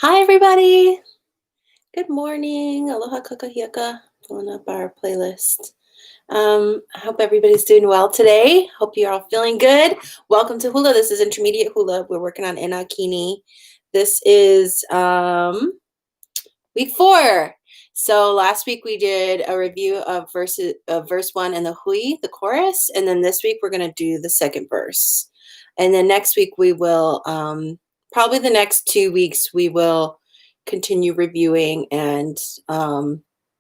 Hi, everybody. Good morning. Aloha kakahiaka. Pulling up our playlist. I hope everybody's doing well today. Hope you're all feeling good. Welcome to Hula. This is intermediate Hula. We're working on ʻaina Kini. This is week 4. So last week we did a review of verse 1 and the hui, the chorus, and then this week we're going to do the second verse. And then next week we will probably the next 2 weeks we will continue reviewing and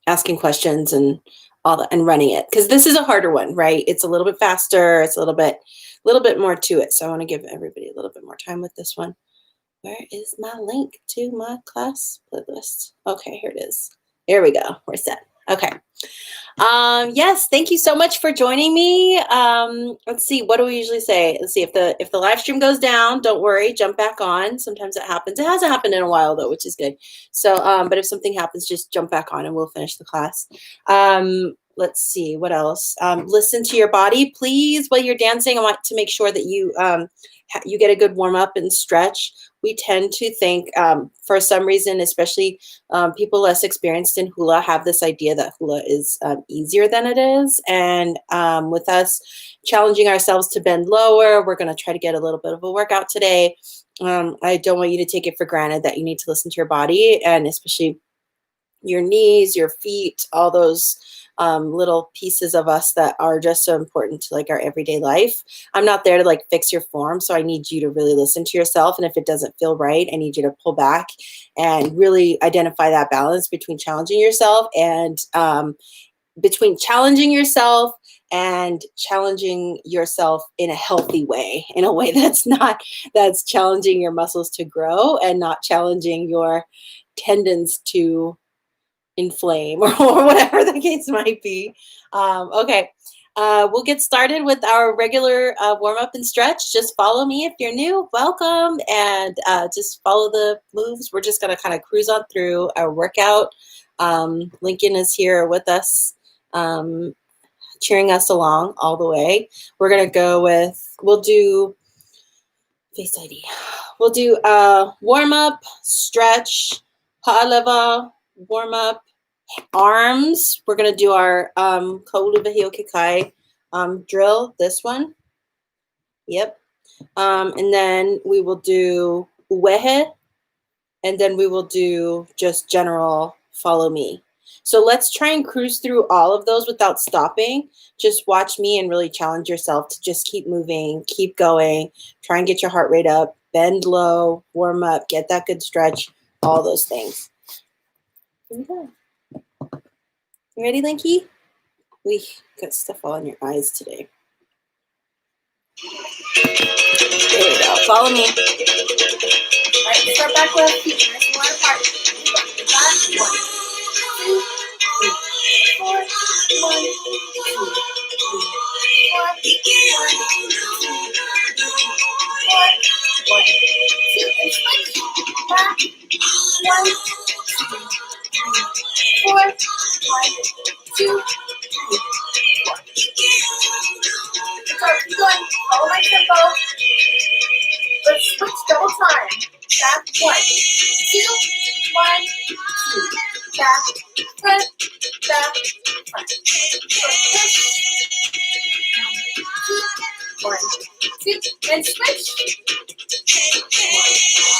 asking questions and all that and running it, because this is a harder one, right? It's a little bit faster. It's a little bit more to it. So I want to give everybody a little bit more time with this one. Where is my link to my class playlist? Okay, here it is. Here we go. We're set. Okay. Yes, thank you so much for joining me. Let's see, what do we usually say? Let's see, if the live stream goes down, don't worry, jump back on. Sometimes it happens. It hasn't happened in a while though, which is good. So, but if something happens, just jump back on and we'll finish the class. Let's see, what else? Listen to your body, please, while you're dancing. I want to make sure that you you get a good warm up and stretch. We tend to think, for some reason, especially people less experienced in hula, have this idea that hula is easier than it is. And with us challenging ourselves to bend lower, we're going to try to get a little bit of a workout today. I don't want you to take it for granted that you need to listen to your body, and especially your knees, your feet, all those little pieces of us that are just so important to like our everyday life. I'm not there to like fix your form. So I need you to really listen to yourself. And if it doesn't feel right, I need you to pull back and really identify that balance between challenging yourself and challenging yourself in a healthy way, in a way that's challenging your muscles to grow and not challenging your tendons to inflame or whatever the case might be. Okay, we'll get started with our regular warm up and stretch. Just follow me if you're new. Welcome, and just follow the moves. We're just going to kind of cruise on through our workout. Lincoln is here with us, cheering us along all the way. We're going to go with, we'll do face ID. We'll do warm up, stretch, ha'aleva, warm up, arms. We're going to do our kaulu wahio kekai drill, this one. Yep. And then we will do uwehe, and then we will do just general follow me. So let's try and cruise through all of those without stopping. Just watch me and really challenge yourself to just keep moving, keep going, try and get your heart rate up, bend low, warm up, get that good stretch, all those things. Here we go. You ready, Linky? We got stuff all in your eyes today. There we go. Follow me. All right, start back left feet. Nice and wide apart. 5, 1, 2, 3, 4, 1, 2, 3, 4, 1, 2, and switch. Back. 1, 2, 3, 4, 1, 2, 3, 4. Keep going. Follow my tempo. Let's switch double time. Back 1, 2, 1, 2. Back, front, back, front. Push. 1, 2, and switch. 1,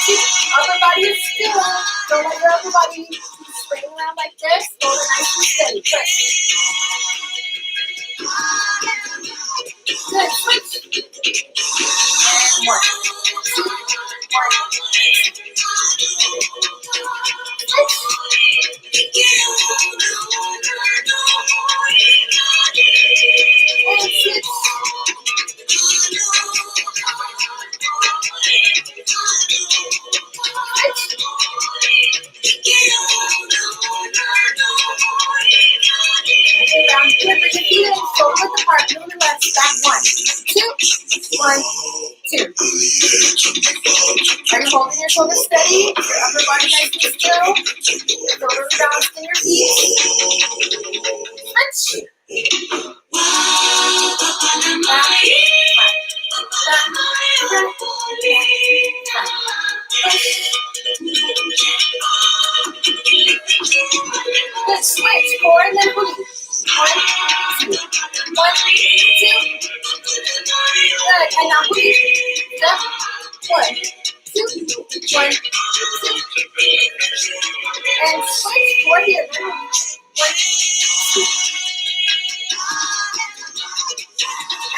2. Upper body is still. Don't let your upper body spring around like this. Hold it nice and steady. Push. Good. Switch. And 1, 2, 1. Are you holding your shoulders steady? Your upper body nice and still. Your shoulders balanced in your feet. Switch. 1, 2. Good. And now hui. Step. 1, 2. 1, 2. And switch 4 here. 1, 2.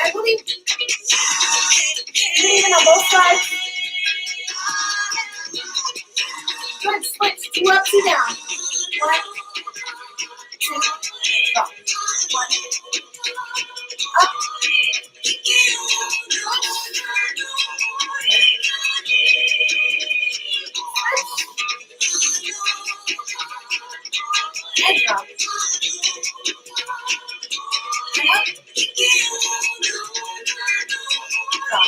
And hui. Even on both sides. Good. Switch. 2 up, 2 down. 1, 2. Drop. 1. Up. And drop. And up. Drop.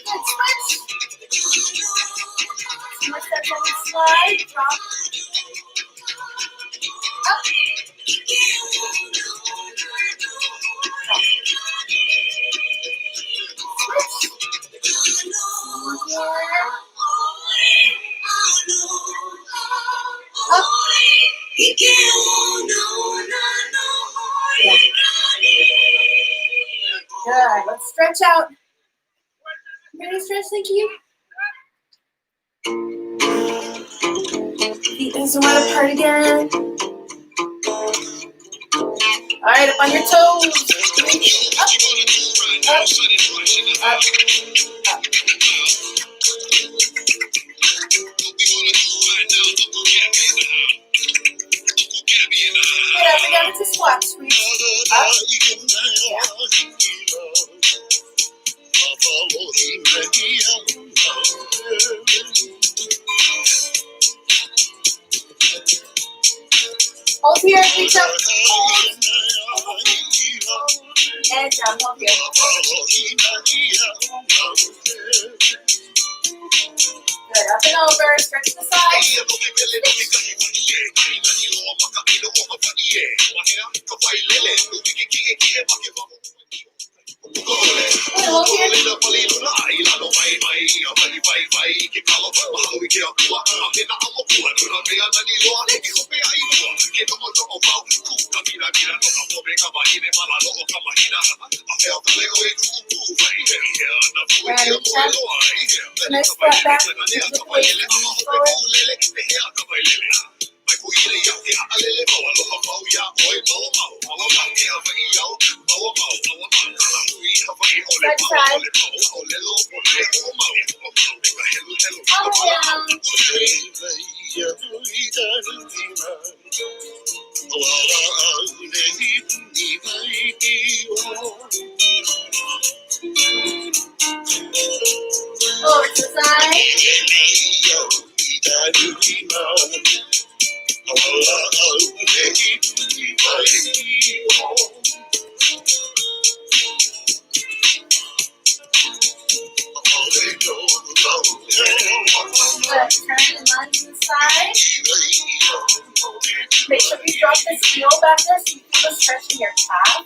Good. Switch. 2 more steps on the slide. Drop. Up. Drop. Switch. One more. Up. Yeah. Good. Let's stretch out. Ready to stretch, thank you. Feet nice and wide apart again. All right, up on your toes. Reach up, up, up, up. Get up and down into squats. Reach up. Yeah. Hold here, reach up. Hold. And down, hold here. Good, up and over, stretch the side. Good, hold here. Next step back, the waist forward. Side to side. All the way down. Over to the side. Good. Turn and lunge to the side. Make sure you drop this heel back there so you feel the stretch in your calf.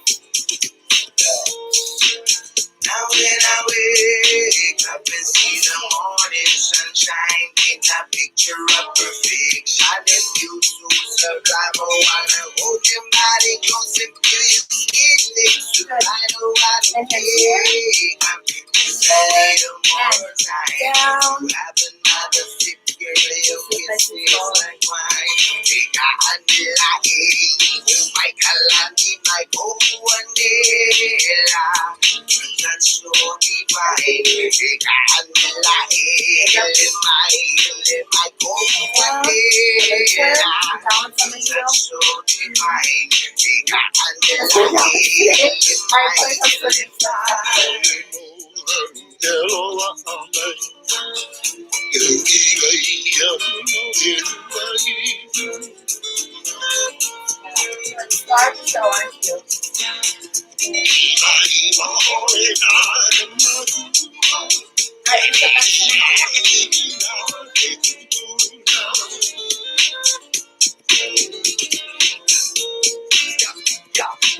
Now when I wake up and see the morning sunshine, paint a picture of perfection. If you so sublime, I wanna hold your body close and feel your skin next to I know what to take. I'm just a little more time. Down. Grab another sip, girl, your kiss is like wine. Take a hand like oh my God, my ʻohana. That's so divine. Take a hand like my ʻohana. That's so divine. Take a hand Start to show, aren't you?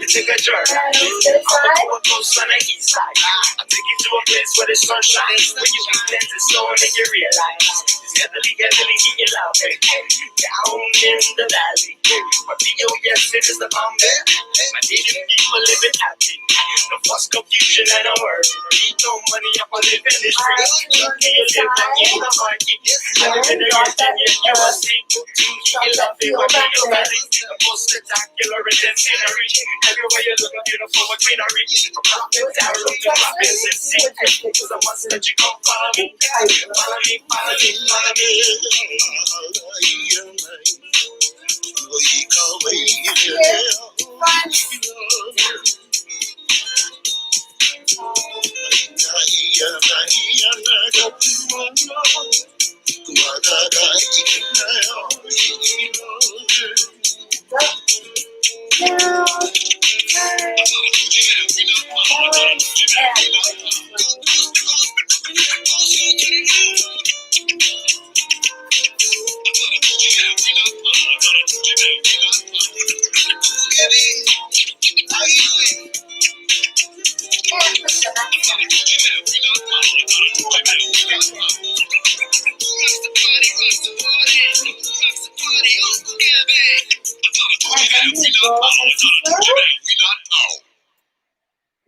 Take a journey. I'm close on the east side. I'll take you to a place where the sun shines. When you begin to slow and you realize it's heavily, heavily get loud. Down in the valley. My Rio, yes, it is the bomb there. My native people living happy. No fuss, confusion, and no worry. Need no money, I'm living this free. You live in the market. I live in the Virginia, you will see. You love it when you're valley. The most spectacular is in scenery. Everywhere you look, beautiful with greenery. From prophets, arrows, to prophets, and secrets. Cause I must let you come follow me. Follow me, follow me, follow me.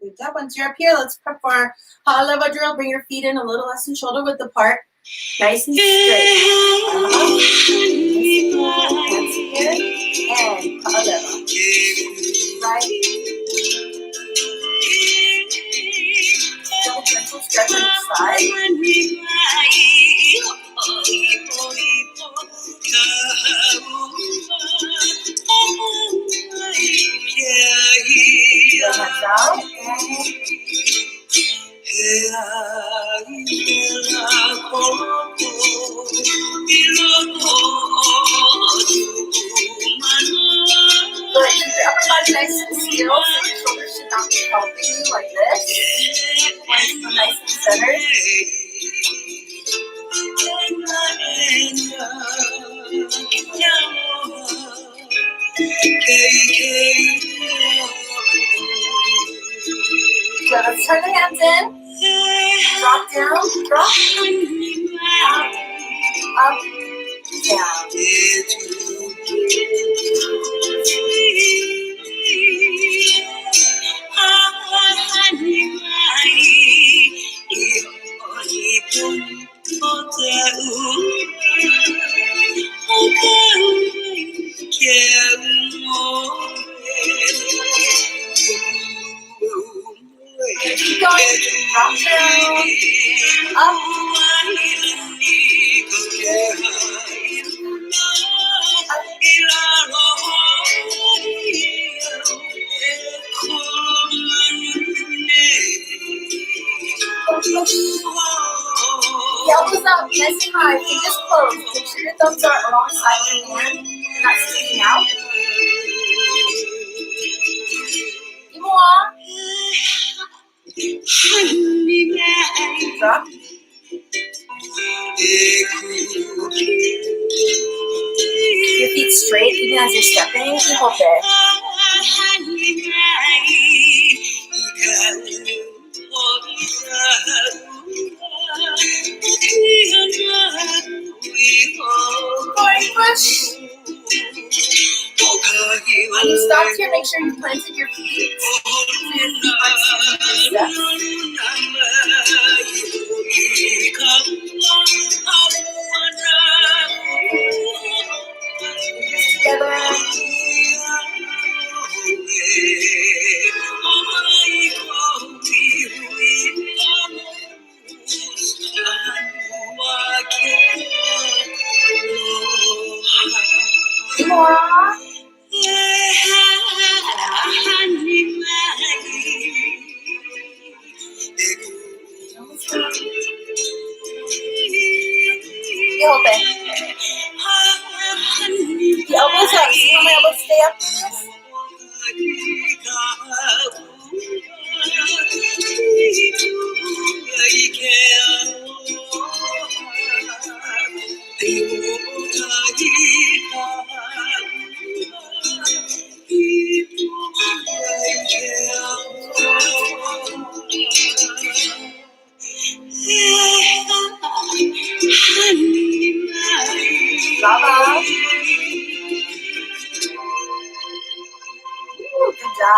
Good job. Once you're up here, let's prep for our aloha drill. Bring your feet in a little less than shoulder width apart. Nice and straight. Hands here. And aloha. Right. Double gentle stretch on each side. Hands out. Good. Keep your upper body nice and still, so your shoulders should not be helping you like this. Hands go nice and centered. Good. Let's turn the hands in. Drop down. Drop. Up. Up. Down. Keep going. Drop down. Up. The elbows up, nice and high. Fingers closed. Make sure your thumbs are alongside your hand. You're not sticking out. More. Drop. Your feet straight, even as you're stepping. You hold it. Going push. When you stop here, make sure you planted your feet. So your feet aren't sticking to together. More. You open. The elbows up. See how my elbows stay up?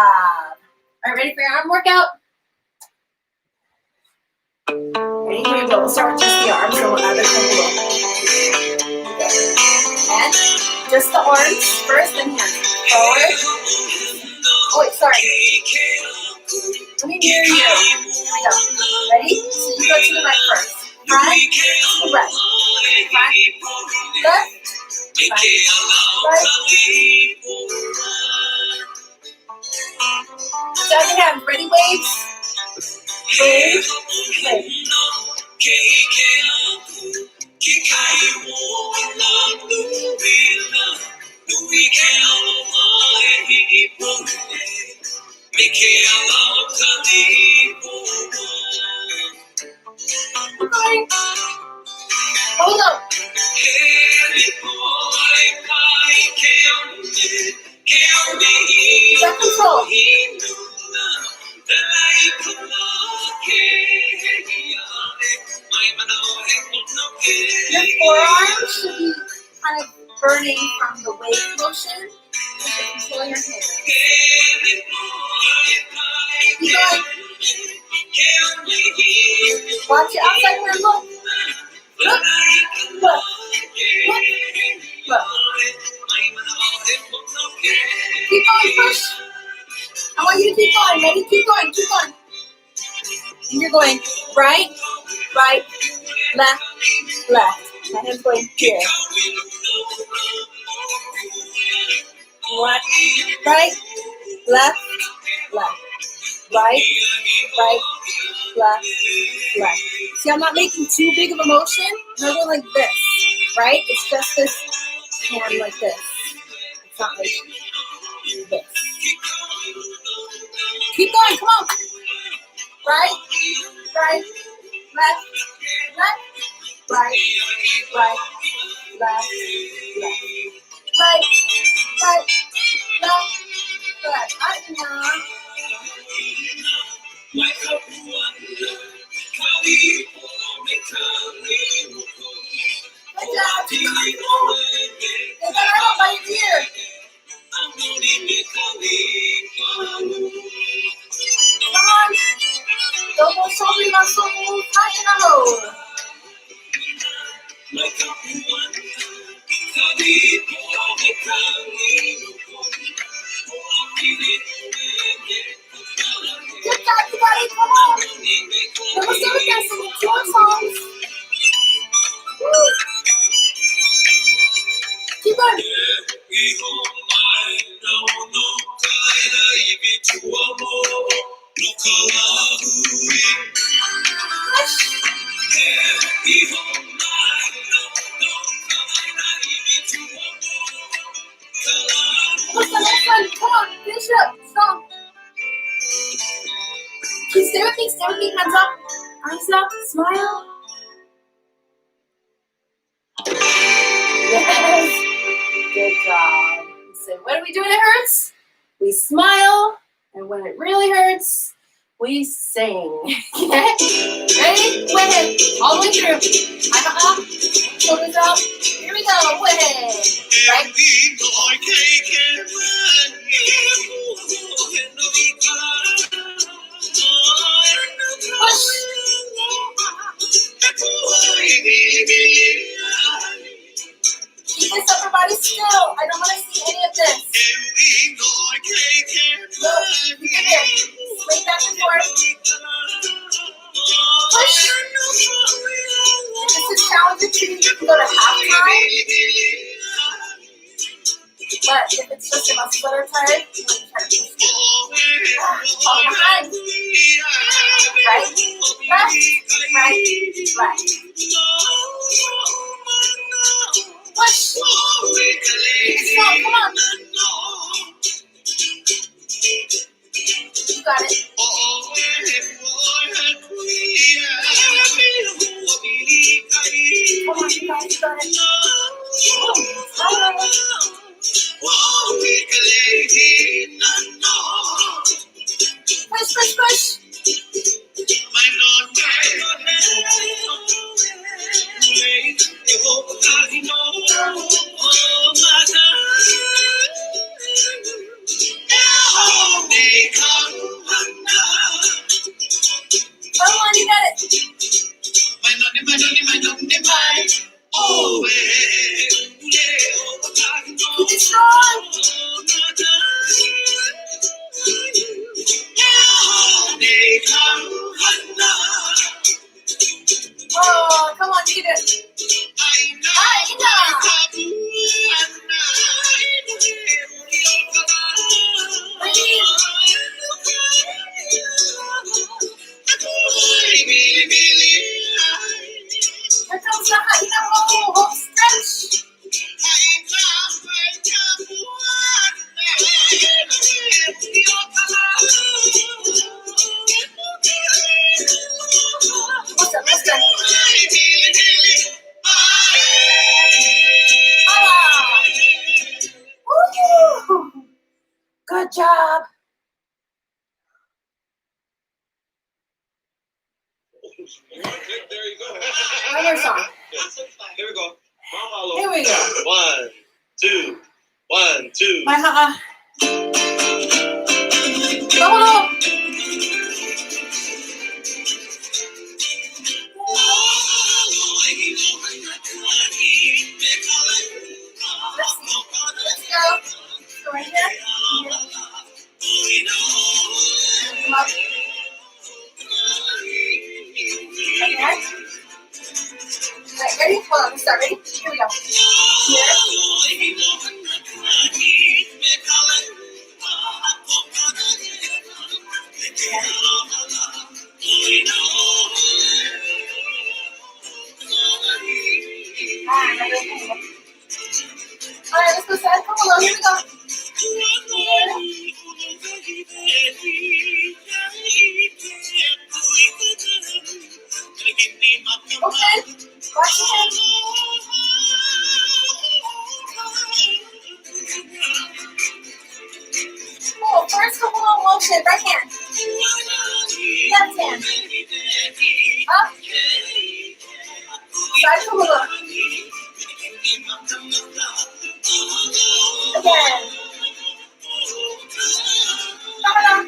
All right, ready for your arm workout? Ready? Here we go. We'll start with just the arms, and we'll add a couple. And just the arms first, then hands. Forward. Oh, wait, sorry. Let me mirror you. Here we go. Ready? So you go to the right first. Front, to the right. Front, left, right, down your hands. Ready, waves? Wave, wave. Okay. Hold up. Get control. Your forearms should be kind of burning from the wave motion. So control your hands. Keep going. Watch your outside hand. Look. Look. Look. Look. Look. Keep going. Push. I want you to keep going. Ready? Keep going. Keep going. And you're going right, right, left, left. My hand's going here. One, right, left, left. Right, right, left, left. See, I'm not making too big of a motion. I'm going like this, right? It's just this hand like this. It's not like this. Keep going, come on. Right, right, left, left, right, right, left, left. Right, right, left, left. ʻaina. Good job. Get that out by your ear. Come on. Don't go shoulder muscles. ʻaina. Good job, everybody. Come on. Then we'll start with dancing 2 more songs. Woo. Keep going. What's the next one? Come on, finish it up. Stop. Can you stay with me? Stay with me. Hands up. Arms up. Smile. Yes. Good job. So what do we do when it hurts? We smile. And when it really hurts, we sing. Okay? Ready? Go ahead. All the way through. Up. Shoulders up. Here we go. Go ahead. Right? Push. Keep this upper body still. I don't want to see any of this. Look, keep it here. Swing back and forth. Push. If this is challenging to you, you can go to half time. But if it's just your muscles that are tired, you can try to push through. Fall behind. Right, left, right, left. Push. Keep it strong. Come on. You got it. Come on, you got it. You got it. Push, push, push. There you go. One more song. Here we go. Mahalo. Here we go. 1, 2, 1, 2. Mahalo. Mahalo. Let's go. Go right here. Come up. Okay. Alright, ready? Hold on, let's start. Ready? Here we go. Here. Alright, let's go side. Come along. Here we go. Okay. Watch your hands. Oh, first couple of motion. Right hand. Left hand. Up. Side to look. Again. Come on.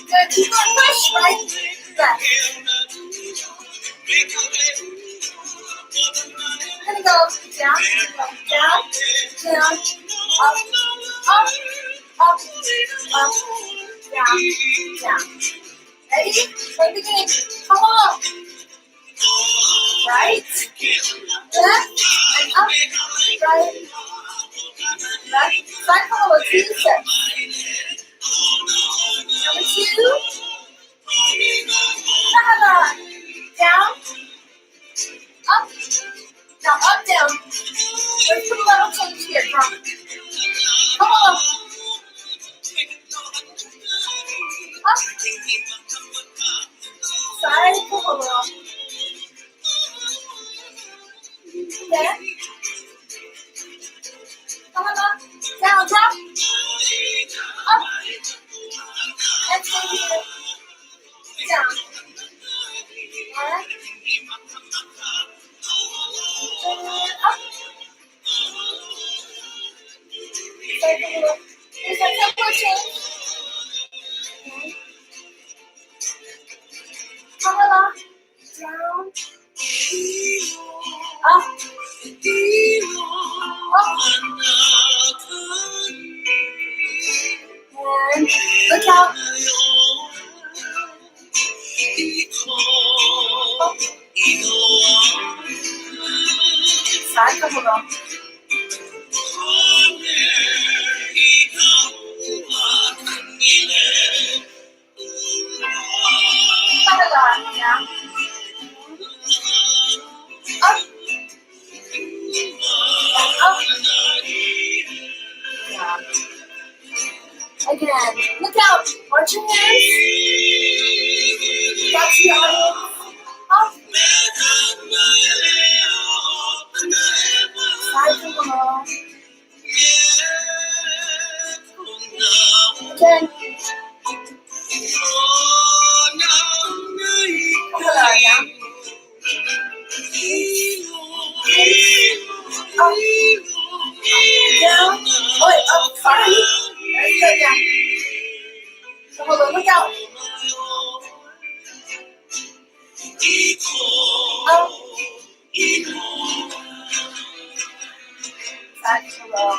Good. Keep on push. Right. Left. We're gonna go down, down, down, up, up, up, up, down, down. Ready? Play the game. Come on. Right, left, and up, right, left. Side follow 2 steps. Number 2. Down, up. Now up, down. Let's put a little change here. Come on. Up. Side follow. There. Come on. Down, drop. Up. And stay here. Down. And up. There's a tempo change. Okay. Come along. Down. Up. Up. And look out. Up. Side couple row. Down. Up. Up. Down. Again. Look out. Watch your hands. Watch the audience. Up. Side to below. Again. Down. Up. Down. Oh, wait, up. Sorry. Let's go down. So hold on. Look out. Up. Back to low.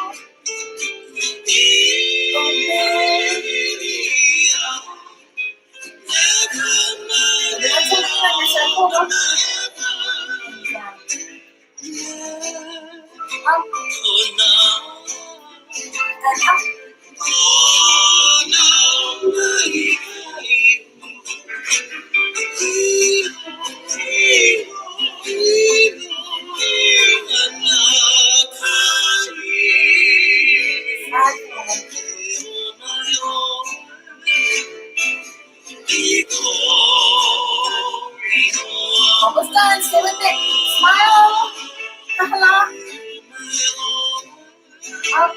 Hold on. Down. Up. And up. Almost done. Stay with it. Smile. Up.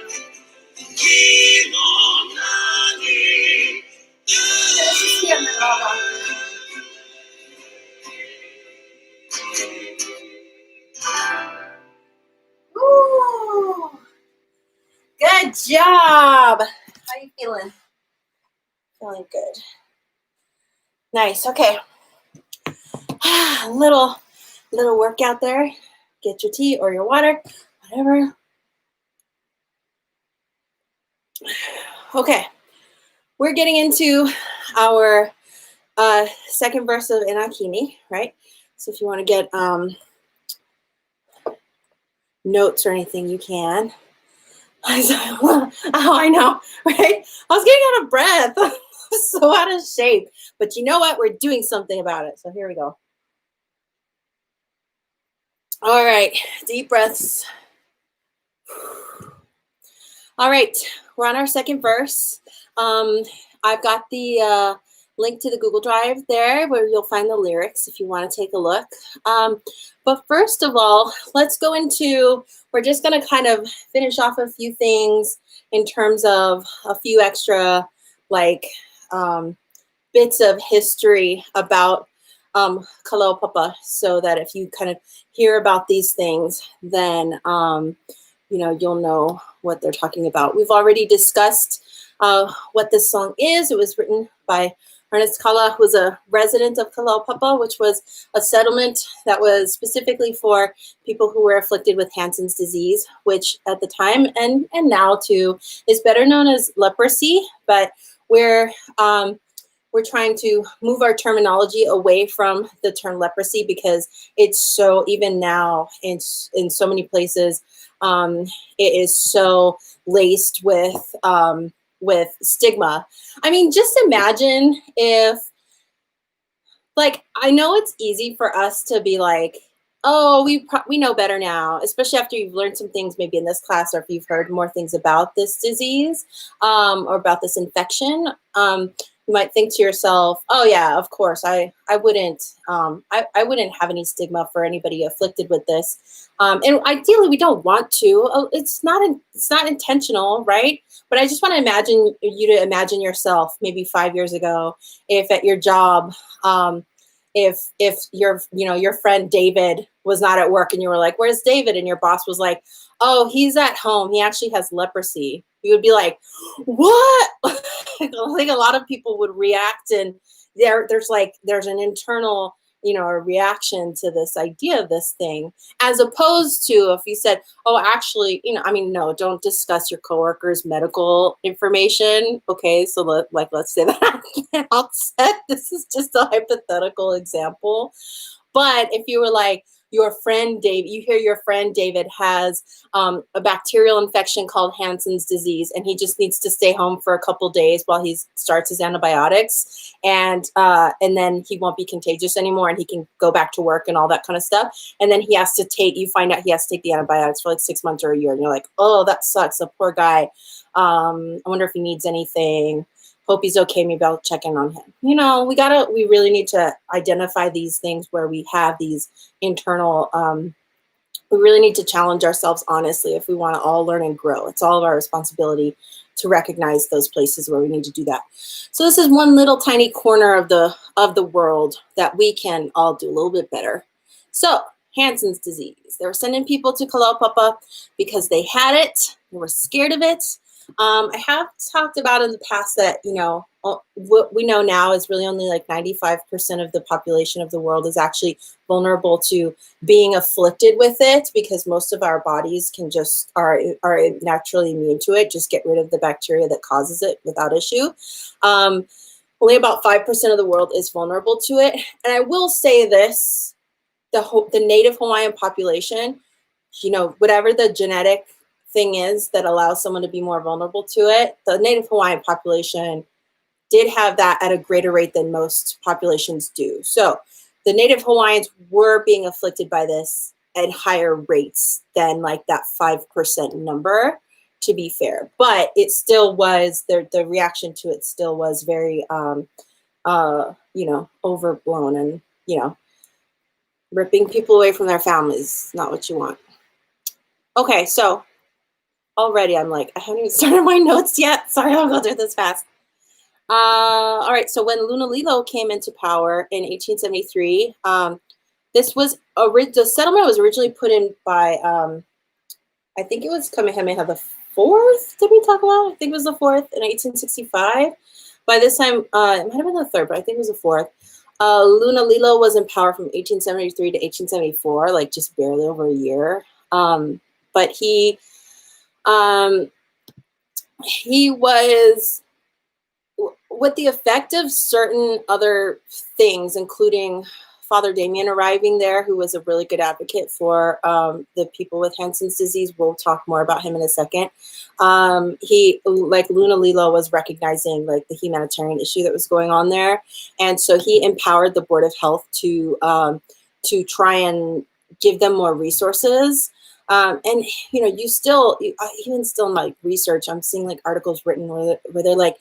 job. How you feeling? Feeling good. Nice. Okay. little workout there. Get your tea or your water, whatever. Okay. We're getting into our second verse of Kini, right? So if you want to get notes or anything, you can. Oh, I know, right? I was getting out of breath. So out of shape. But you know what? We're doing something about it. So here we go. All right. Deep breaths. All right. We're on our second verse. I've got the link to the Google Drive there where you'll find the lyrics if you want to take a look. But first of all, let's go into, we're just going to kind of finish off a few things in terms of a few extra like bits of history about Kalaupapa, so that if you kind of hear about these things, then you know, you'll know what they're talking about. We've already discussed what this song is. It was written by Ernest Kala, who was a resident of Kalaupapa, which was a settlement that was specifically for people who were afflicted with Hansen's disease, which at the time and now too is better known as leprosy. But we're trying to move our terminology away from the term leprosy because it's so, even now in so many places, it is so laced with stigma. I mean, just imagine if, like, I know it's easy for us to be like, oh, we know better now, especially after you've learned some things maybe in this class, or if you've heard more things about this disease or about this infection. You might think to yourself, oh yeah, of course, I wouldn't have any stigma for anybody afflicted with this. And ideally, we don't want to. It's not intentional, right? But I just want to imagine yourself maybe 5 years ago, if at your job, if your friend David was not at work and you were like, where's David? And your boss was like, oh, he's at home. He actually has leprosy. You would be like, what? I think a lot of people would react, and there's an internal, a reaction to this idea of this thing, as opposed to if you said, oh, actually, no, don't discuss your coworker's medical information. Okay, so let's say that at the outset. This is just a hypothetical example. But if you were like, your friend David, you hear your friend David has a bacterial infection called Hansen's disease, and he just needs to stay home for a couple days while he starts his antibiotics, and then he won't be contagious anymore, and he can go back to work and all that kind of stuff. And then you find out he has to take the antibiotics for like 6 months or a year, and you're like, oh, that sucks. The poor guy. I wonder if he needs anything. Hope he's okay. Maybe I'll check in on him. We really need to identify these things where we have these internal, we really need to challenge ourselves honestly if we want to all learn and grow. It's all of our responsibility to recognize those places where we need to do that. So this is one little tiny corner of the world that we can all do a little bit better. So Hansen's disease. They were sending people to Kalaupapa because they had it. They were scared of it. I have talked about in the past that, what we know now is really only like 95% of the population of the world is actually vulnerable to being afflicted with it, because most of our bodies can just are naturally immune to it, just get rid of the bacteria that causes it without issue. Only about 5% of the world is vulnerable to it. And I will say this, the native Hawaiian population, whatever the genetic thing is that allows someone to be more vulnerable to it, the native Hawaiian population did have that at a greater rate than most populations do. So the native Hawaiians were being afflicted by this at higher rates than like that 5% number, to be fair. But it still was, the reaction to it still was very, overblown, and, ripping people away from their families, not what you want. Okay, so already I'm like, I haven't even started my notes yet. Sorry, I'll go through this fast. All right, so when Lunalilo came into power in 1873, the settlement was originally put in by, I think it was Kamehameha 4th. Did we talk about? I think it was the 4th in 1865. By this time, it might have been the 3rd, but I think it was the 4th. Lunalilo was in power from 1873 to 1874, like just barely over a year. But he was, with the effect of certain other things, including Father Damien arriving there, who was a really good advocate for the people with Hansen's disease. We'll talk more about him in a second. He, like Lunalilo, was recognizing like the humanitarian issue that was going on there, and so he empowered the Board of Health to try and give them more resources. And you know, even still in my research, I'm seeing like articles written where they're like,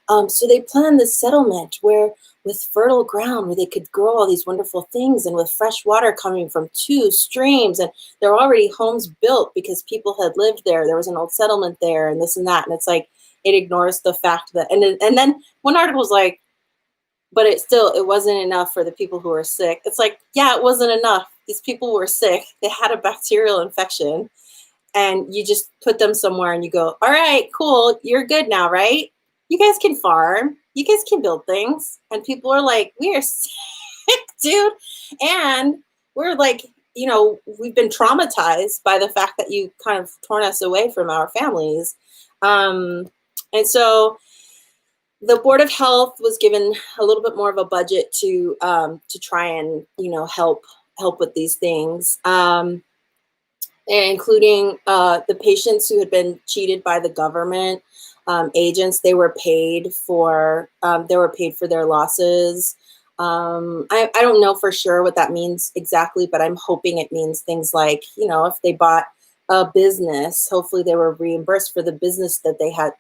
so they planned this settlement with fertile ground where they could grow all these wonderful things, and with fresh water coming from 2 streams, and there were already homes built because people had lived there. There was an old settlement there, and this and that. And it's like, it ignores the fact that, and then one article was like, but it wasn't enough for the people who were sick. It's like, yeah, it wasn't enough. These people were sick. They had a bacterial infection, and you just put them somewhere and you go, all right, cool. You're good now, right? You guys can farm. You guys can build things. And people are like, we are sick, dude. And we're like, you know, we've been traumatized by the fact that you kind of torn us away from our families. And so the Board of Health was given a little bit more of a budget to try and, you know, help with these things, including the patients who had been cheated by the government agents. They were paid for their losses. I don't know for sure what that means exactly, but I'm hoping it means things like, you know, if they bought a business, hopefully they were reimbursed for the business that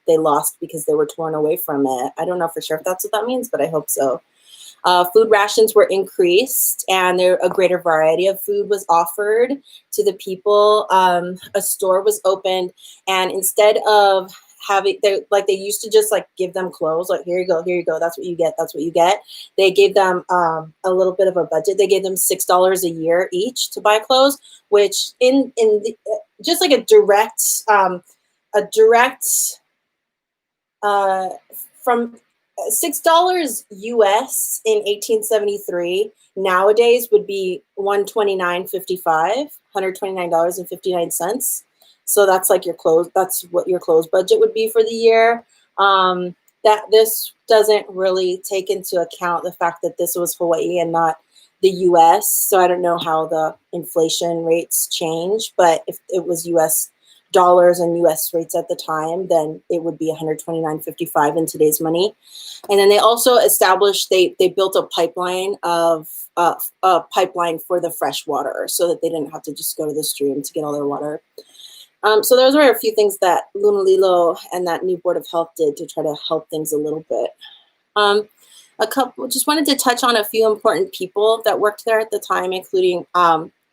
they lost because they were torn away from it. I don't know for sure if that's what that means, but I hope so. Food rations were increased, and a greater variety of food was offered to the people. A store was opened, and instead of having, they used to just like give them clothes, like, here you go, that's what you get. They gave them a little bit of a budget. They gave them $6 a year each to buy clothes, which just like a direct from $6 US in 1873 nowadays would be $129.59. So that's like your clothes. That's what your clothes budget would be for the year. That this doesn't really take into account the fact that this was Hawaii and not the US. So I don't know how the inflation rates change, but if it was US dollars and US rates at the time, then it would be $129.55 in today's money. And then they also established, they built a pipeline for the fresh water so that they didn't have to just go to the stream to get all their water. So those were a few things that Lunalilo and that new Board of Health did to try to help things a little bit. Just wanted to touch on a few important people that worked there at the time, including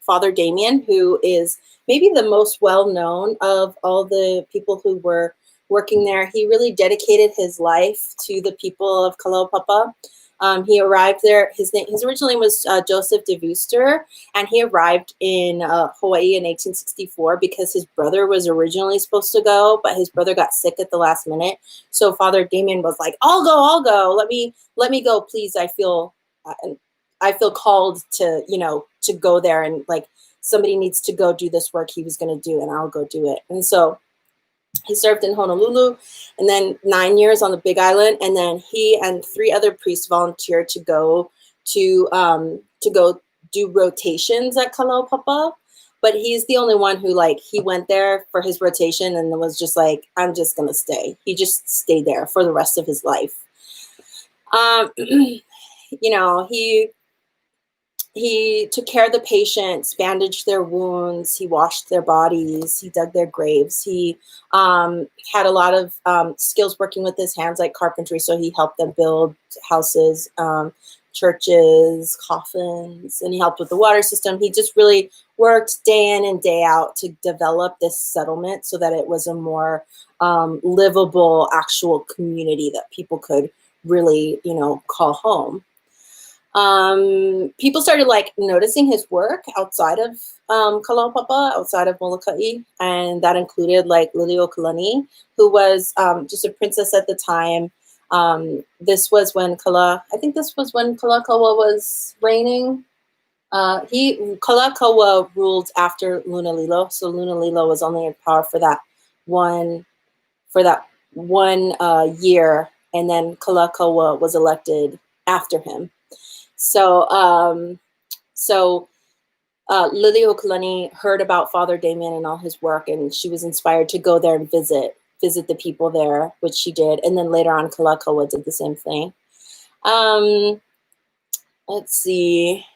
Father Damien, who is maybe the most well-known of all the people who were working there. He really dedicated his life to the people of Kalaupapa. He arrived there. His original name was Joseph de Vooster, and he arrived in Hawaii in 1864 because his brother was originally supposed to go, but his brother got sick at the last minute. So Father Damien was like, I'll go. Let me go, please. I feel called to, you know, to go there, and like somebody needs to go do this work he was going to do, and I'll go do it. And so he served in Honolulu, and then 9 years on the Big Island, and then he and 3 other priests volunteered to go do rotations at Kalaupapa. But he's the only one who, like, he went there for his rotation and was just like, I'm just gonna stay. He just stayed there for the rest of his life. You know, he took care of the patients, bandaged their wounds, he washed their bodies, he dug their graves. He had a lot of skills working with his hands, like carpentry, so he helped them build houses, churches, coffins, and he helped with the water system. He just really worked day in and day out to develop this settlement so that it was a more livable, actual community that people could really, you know, call home. People started like noticing his work outside of Kalaupapa, outside of Molokai, and that included like Liliuokalani, who was just a princess at the time. This was when I think this was when Kalakaua was reigning. Kalakaua ruled after Lunalilo, so Lunalilo was only in power for that one year, and then Kalakaua was elected after him. So, Liliuokalani heard about Father Damien and all his work, and she was inspired to go there and visit the people there, which she did. And then later on, Kalakaua did the same thing. Let's see.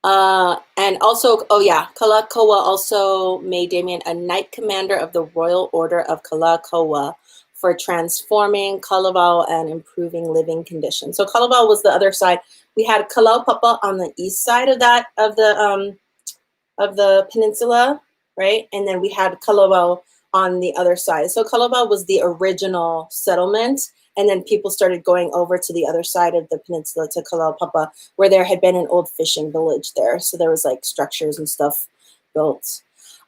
And also, Kalakaua also made Damien a Knight Commander of the Royal Order of Kalakaua for transforming Kalawao and improving living conditions. So Kalawao was the other side. We had Kalaupapa on the east side of the peninsula, right? And then we had Kalawao on the other side. So Kalawao was the original settlement, and then people started going over to the other side of the peninsula to Kalaupapa, where there had been an old fishing village there. So there was like structures and stuff built.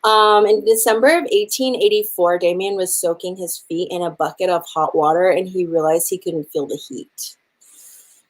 In December of 1884, Damien was soaking his feet in a bucket of hot water, and he realized he couldn't feel the heat.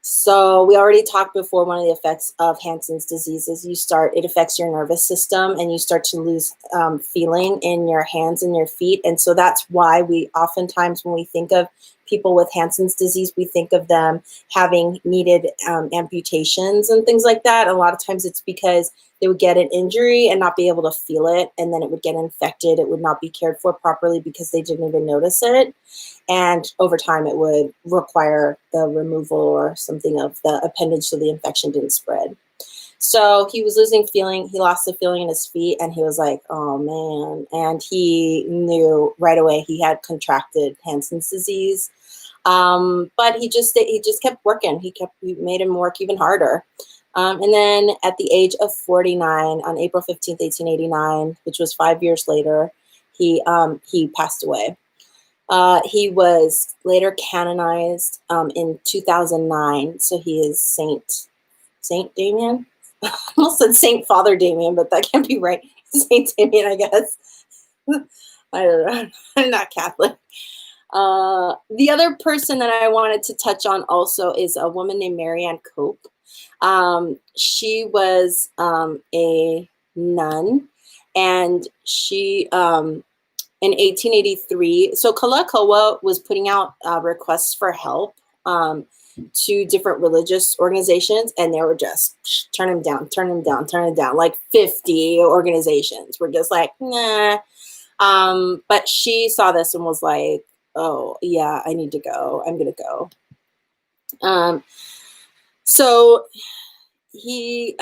So we already talked before, one of the effects of Hansen's disease is it affects your nervous system, and you start to lose feeling in your hands and your feet. And so that's why we oftentimes, when we think of people with Hansen's disease, we think of them having needed amputations and things like that. A lot of times it's because they would get an injury and not be able to feel it, and then it would get infected. It would not be cared for properly because they didn't even notice it. And over time, it would require the removal or something of the appendage so the infection didn't spread. So he was losing feeling. He lost the feeling in his feet, and he was like, oh, man. And he knew right away he had contracted Hansen's disease. But he just kept working. He made him work even harder. And then at the age of 49, on April 15th, 1889, which was 5 years later, he passed away. He was later canonized in 2009, so he is Saint Damien. I almost said Saint Father Damien, but that can't be right. Saint Damien, I guess. I don't know. I'm not Catholic. The other person that I wanted to touch on also is a woman named Marianne Cope. She was a nun, and she in 1883, so Kalakaua was putting out requests for help to different religious organizations, and they were just turn them down. Like 50 organizations were just like, nah. But she saw this and was like, oh, yeah, I need to go. I'm going to go. So he,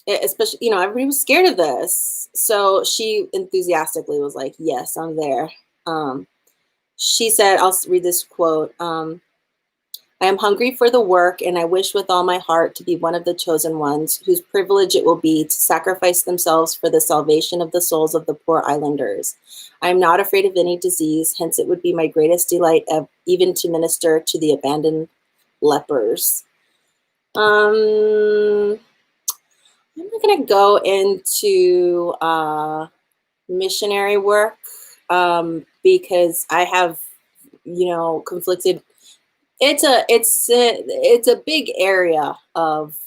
especially, everybody was scared of this. So she enthusiastically was like, yes, I'm there. She said, I'll read this quote. I am hungry for the work, and I wish with all my heart to be one of the chosen ones, whose privilege it will be to sacrifice themselves for the salvation of the souls of the poor islanders. I am not afraid of any disease, hence it would be my greatest delight even to minister to the abandoned lepers. I'm not going to go into missionary work because I have, conflicted. It's a big area of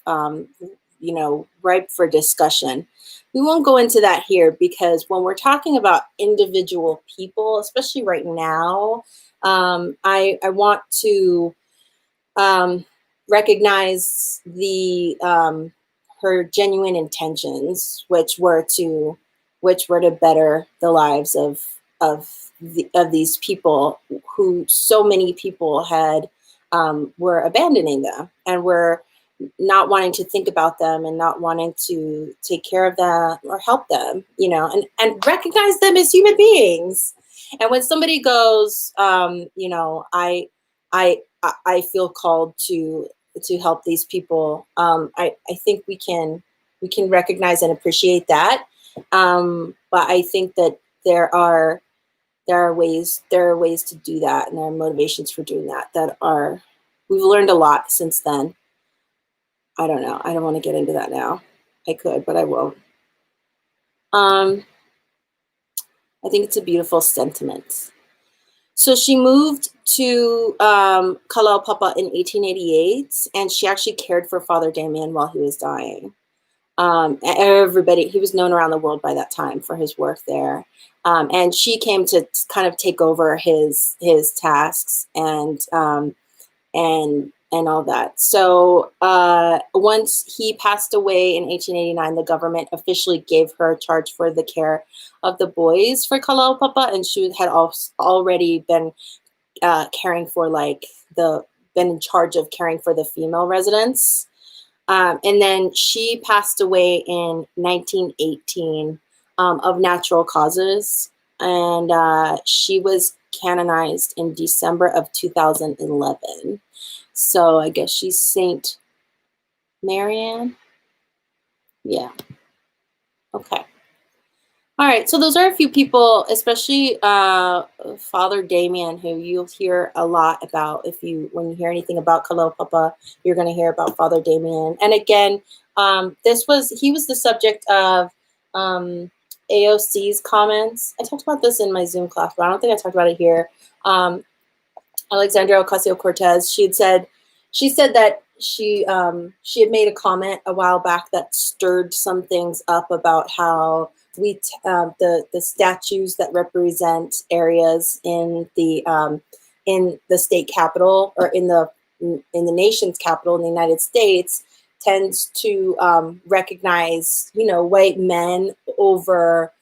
ripe for discussion. We won't go into that here because when we're talking about individual people, especially right now, I want to recognize her genuine intentions, which were to better the lives of these people, who so many people had were abandoning them and were not wanting to think about them and not wanting to take care of them or help them, and recognize them as human beings. And when somebody goes, I feel called to help these people. I think we can recognize and appreciate that. But I think that there are ways to do that, and there are motivations for doing that we've learned a lot since then. I don't know. I don't want to get into that now. I could, but I won't. I think it's a beautiful sentiment. So she moved to Kalaupapa in 1888, and she actually cared for Father Damien while he was dying. Everybody, he was known around the world by that time for his work there. And she came to kind of take over his tasks and all that. So once he passed away in 1889, the government officially gave her charge for the care of the boys for Kalaupapa, and she had already been caring for been in charge of caring for the female residents. And then she passed away in 1918 of natural causes. And she was canonized in December of 2011. So I guess she's Saint Marianne. Yeah. Okay. All right. So those are a few people, especially Father Damien, who you'll hear a lot about. When you hear anything about Kalaupapa, you're going to hear about Father Damien. And again, he was the subject of AOC's comments. I talked about this in my Zoom class, but I don't think I talked about it here. Alexandria Ocasio-Cortez, she said that she had made a comment a while back that stirred some things up about how the statues that represent areas in the state capital or in the nation's capital in the United States tends to recognize white men over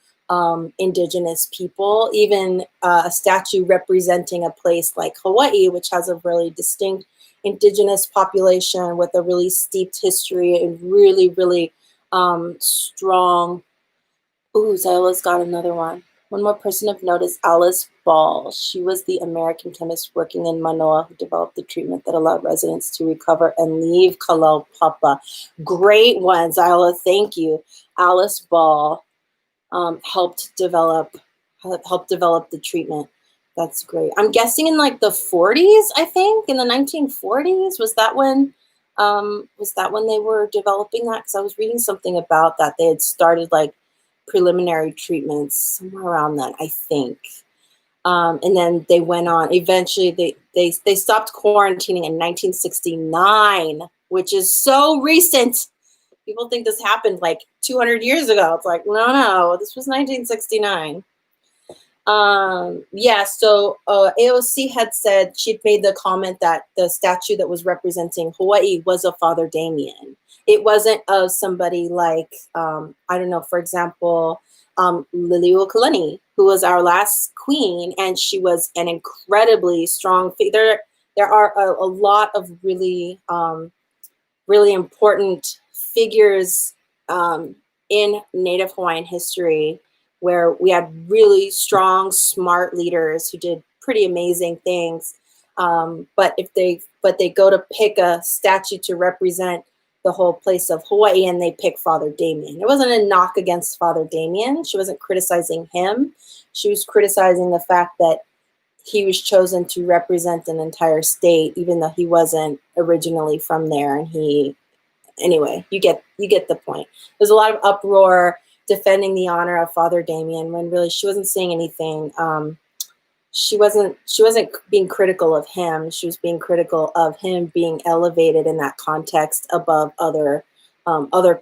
indigenous people. Even a statue representing a place like Hawaii, which has a really distinct indigenous population with a really steeped history and really, really strong. Ooh, Zyla's got another one. One more person of note is Alice Ball. She was the American chemist working in Manoa who developed the treatment that allowed residents to recover and leave Kalaupapa. Great one, Zyla. Thank you. Alice Ball helped develop the treatment. That's great. I'm guessing in like the 40s, I think, in the 1940s. Was that when they were developing that? Because I was reading something about that. They had started like preliminary treatments somewhere around then, I think. And then they went on. Eventually, they stopped quarantining in 1969, which is so recent. People think this happened like 200 years ago. It's like, no, this was 1969. So AOC had said, she'd made the comment that the statue that was representing Hawaii was of Father Damien. It wasn't of somebody like, I don't know, for example, Liliuokalani, who was our last queen, and she was an incredibly strong figure. There are a lot of really, really important figures in Native Hawaiian history where we had really strong, smart leaders who did pretty amazing things. But they go to pick a statue to represent the whole place of Hawaii, and they pick Father Damien. It wasn't a knock against Father Damien. She wasn't criticizing him. She was criticizing the fact that he was chosen to represent an entire state, even though he wasn't originally from there. And anyway, you get the point. There's a lot of uproar defending the honor of Father Damien when really she wasn't saying anything. She wasn't being critical of him. She was being critical of him being elevated in that context above other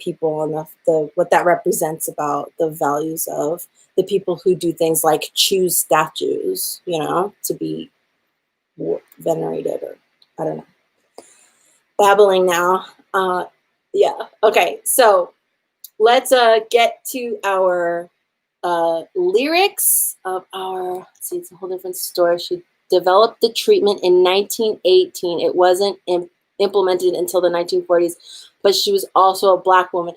people and what that represents about the values of the people who do things like choose statues, to be venerated, or I don't know. Babbling now. Yeah. Okay. So let's get to our lyrics of our. Let's see, it's a whole different story. She developed the treatment in 1918. It wasn't implemented until the 1940s, but she was also a Black woman.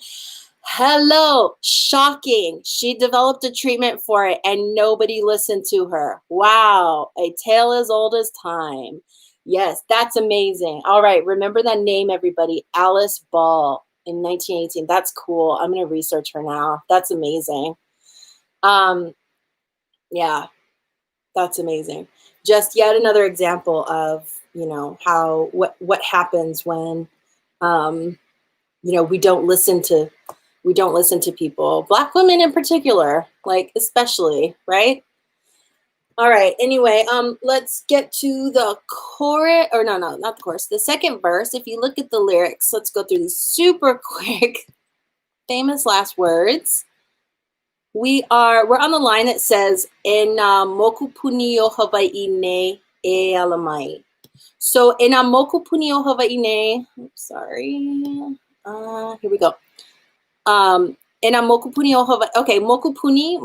Hello, shocking. She developed a treatment for it and nobody listened to her. Wow, a tale as old as time. Yes, that's amazing. All right, remember that name, everybody. Alice Ball in 1918. That's cool. I'm going to research her now. That's amazing. Yeah, that's amazing. Just yet another example of, how what happens when we don't listen to people, Black women in particular, like especially, right? All right. Anyway, let's get to the chorus, or no, not the chorus. The second verse. If you look at the lyrics, let's go through these super quick, famous last words. We're on the line that says "Ena moku punio Hawaii ne e alamai." So "Ena moku punio Hawaii ne." Sorry. Here we go. "Ena moku punio Hawaii." Okay, moku puni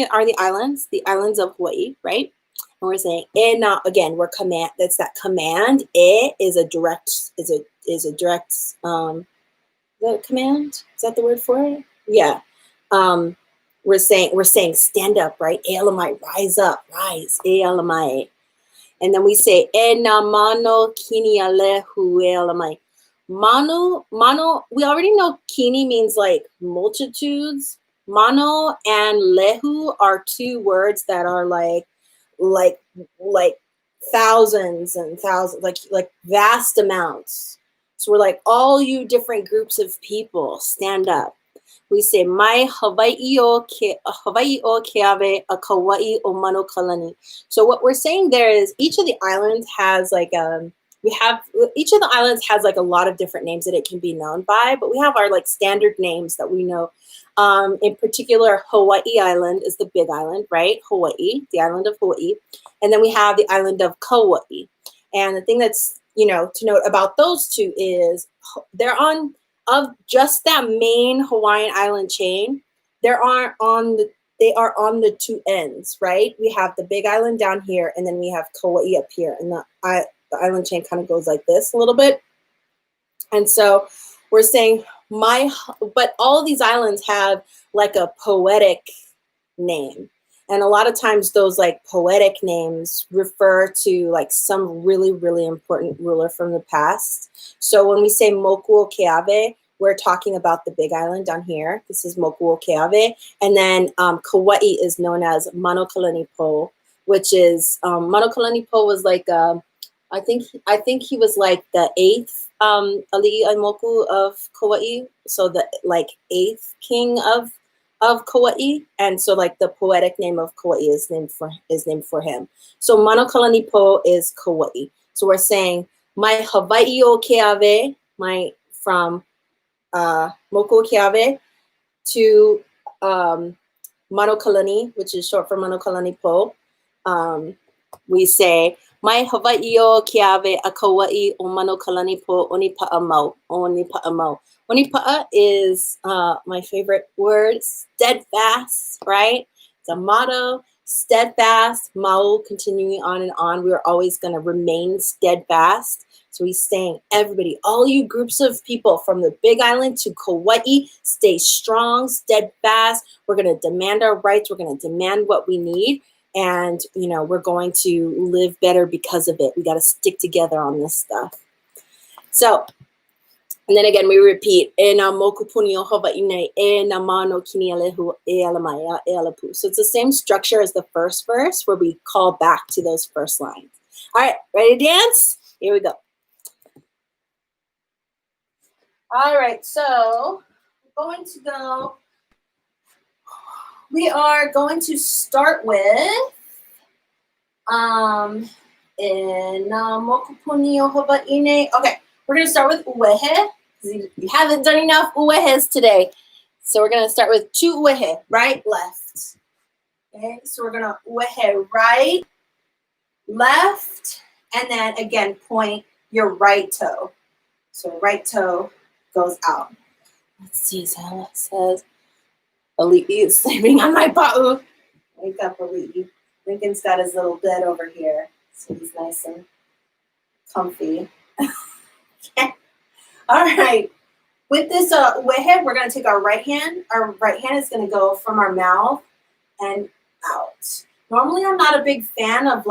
are the islands of Hawaii, right? And we're saying "Ena." Again, we're command. That's that command. "E" is a direct. Is a direct. The command. Is that the word for it? Yeah. We're saying stand up, right? E alamai, rise up, rise. E alamai. And then we say e na mano kini alehu e alamai. Mano, we already know kini means like multitudes. Mano and lehu are two words that are like thousands and thousands, like vast amounts. So we're like, all you different groups of people, stand up. We say, "Mai Hawaii o keawe a Kauai o mano kalani." So what we're saying there is each of the islands has like each of the islands has like a lot of different names that it can be known by, but we have our like standard names that we know. In particular, Hawaii Island is the big island, right? Hawaii, the island of Hawaii. And then we have the island of Kauai. And the thing that's, to note about those two is they're on, of just that main Hawaiian island chain, they are on the two ends, right? We have the big island down here, and then we have Kauai up here. And the island chain kind of goes like this a little bit. And so we're saying but all of these islands have like a poetic name. And a lot of times those like poetic names refer to like some really, really important ruler from the past. So when we say Moku o Keawe, we're talking about the big island down here. This is Moku o Keawe. And then Kauai is known as Manokalani Po, which is Manokalani Po was like I think he was like the eighth Ali'i Aimoku of Kauai, so the like eighth king of Kauai, and so like the poetic name of Kauai is named for him. So Manokalani Po is Kauai. So we're saying "Mai Hawaii o Keawe," from Moku o Keawe to Manokalani, which is short for Manokalani Po. We say "Mai Hawaii o Keawe a Kauai o Manokalani Po oni pa'a mau, oni pa'a mau." Onipa'a is my favorite word, steadfast, right? It's a motto, steadfast, mau, continuing on and on. We're always going to remain steadfast. So he's saying, everybody, all you groups of people from the Big Island to Kauai, stay strong, steadfast. We're going to demand our rights. We're going to demand what we need. And, we're going to live better because of it. We got to stick together on this stuff. So, and then again, we repeat, "E na moku puni o Hawaii nei, e na mano kini alehu e alamai e alapu." So it's the same structure as the first verse where we call back to those first lines. All right, ready to dance? Here we go. All right, so we are going to start with in moku puni o Hawaii nei. Okay, we're going to start with uwehe. You haven't done enough uwehes today. So we're going to start with 2 uwehe, right, left. Okay, so we're going to uwehe right, left, and then again, point your right toe. So right toe goes out. Let's see, Zella says, "Ali'i is sleeping on my pa'u." Wake up, Ali'i. Lincoln's got his little bed over here, so he's nice and comfy. Okay. All right. With this uwehe, we're going to take our right hand. Our right hand is going to go from our mouth and out. Normally, I'm not a big fan of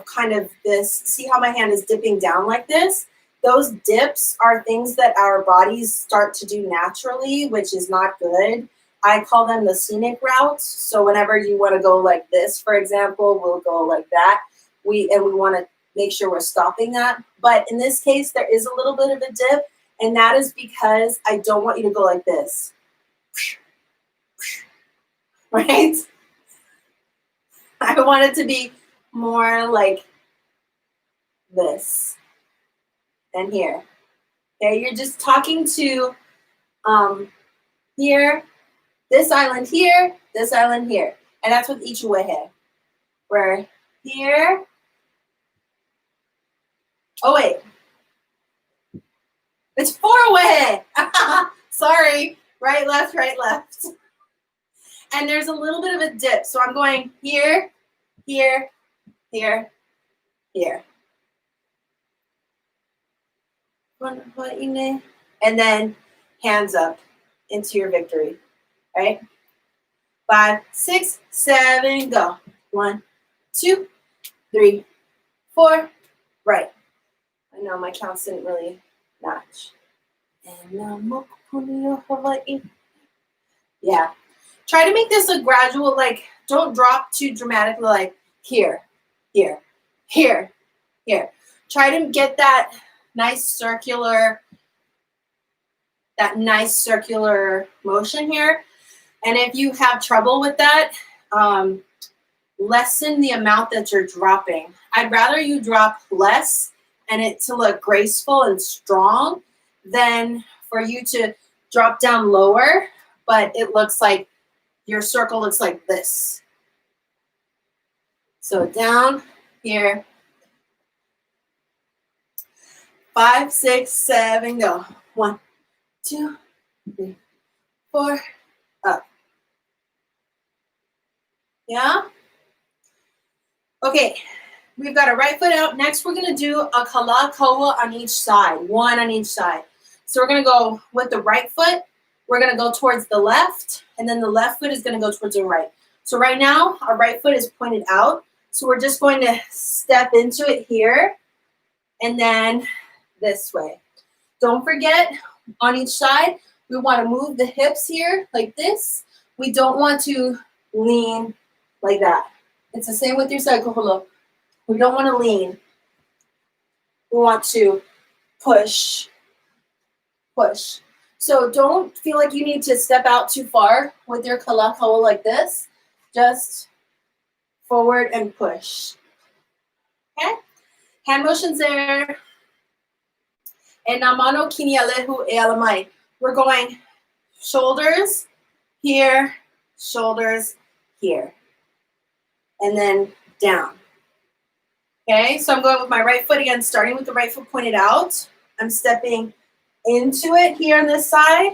kind of this. See how my hand is dipping down like this? Those dips are things that our bodies start to do naturally, which is not good. I call them the scenic routes. So whenever you want to go like this, for example, we'll go like that. We want to make sure we're stopping that. But in this case, there is a little bit of a dip. And that is because I don't want you to go like this. Right? I want it to be more like this and here. Okay, you're just talking to here, this island here, this island here. And that's with each wehe. We're here. Oh, wait. It's 4 wehe. Sorry. Right, left, right, left. And there's a little bit of a dip. So I'm going here, here, here, here. And then hands up into your victory. Right? 5, 6, 7, go. 1, 2, 3, 4, right. I know my counts didn't really match. Yeah. Try to make this a gradual, like, don't drop too dramatically, like here, here, here, here. Try to get that nice circular motion here. And if you have trouble with that, lessen the amount that you're dropping. I'd rather you drop less and it to look graceful and strong than for you to drop down lower, but it looks like your circle looks like this. So down here. 5, 6, 7, go. 1, 2, 3, 4, up. Yeah? Okay, we've got our right foot out. Next, we're going to do a kalakaua on each side, one on each side. So we're going to go with the right foot. We're going to go towards the left, and then the left foot is going to go towards the right. So right now, our right foot is pointed out. So we're just going to step into it here, and then this way. Don't forget, on each side, we want to move the hips here like this. We don't want to lean like that. It's the same with your cycle hula. We don't want to lean. We want to push, push. So don't feel like you need to step out too far with your kalakaua like this. Just forward and push. Okay? Hand motions there. And namano kini alehu e alamai. We're going shoulders here, shoulders here. And then down. Okay, so I'm going with my right foot again, starting with the right foot pointed out. I'm stepping into it here on this side,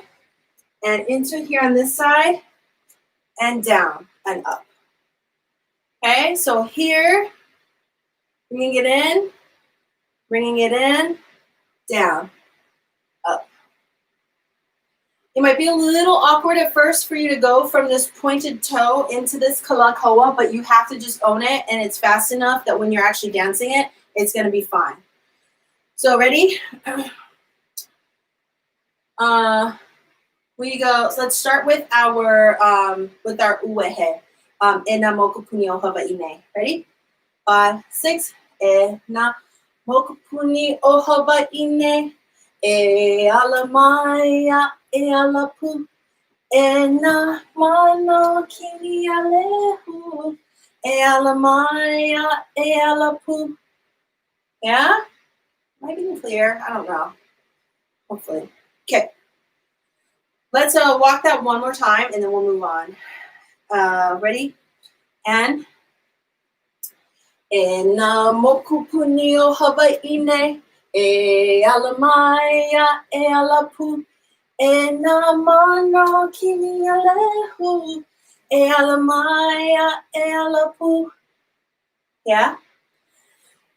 and into it here on this side, and down and up. Okay, so here, bringing it in, down, up. It might be a little awkward at first for you to go from this pointed toe into this kalakaua, but you have to just own it, and it's fast enough that when you're actually dancing it, it's going to be fine. So ready? We go. So let's start with our uwehe. Ena mokupuni o Hawaii. Ready? 5, 6. Ena mokupuni o Hawaii. E alamaya e alapu. Ena mana kini alehu. E alamaya e alapu. Yeah? Am I being clear? I don't know. Hopefully. Okay. Let's walk that one more time and then we'll move on. Ready? And Ena mokupuni o Hawaii. E alamaya e alapu. Ena mana kini alehu. E alamaya e alapu. Yeah?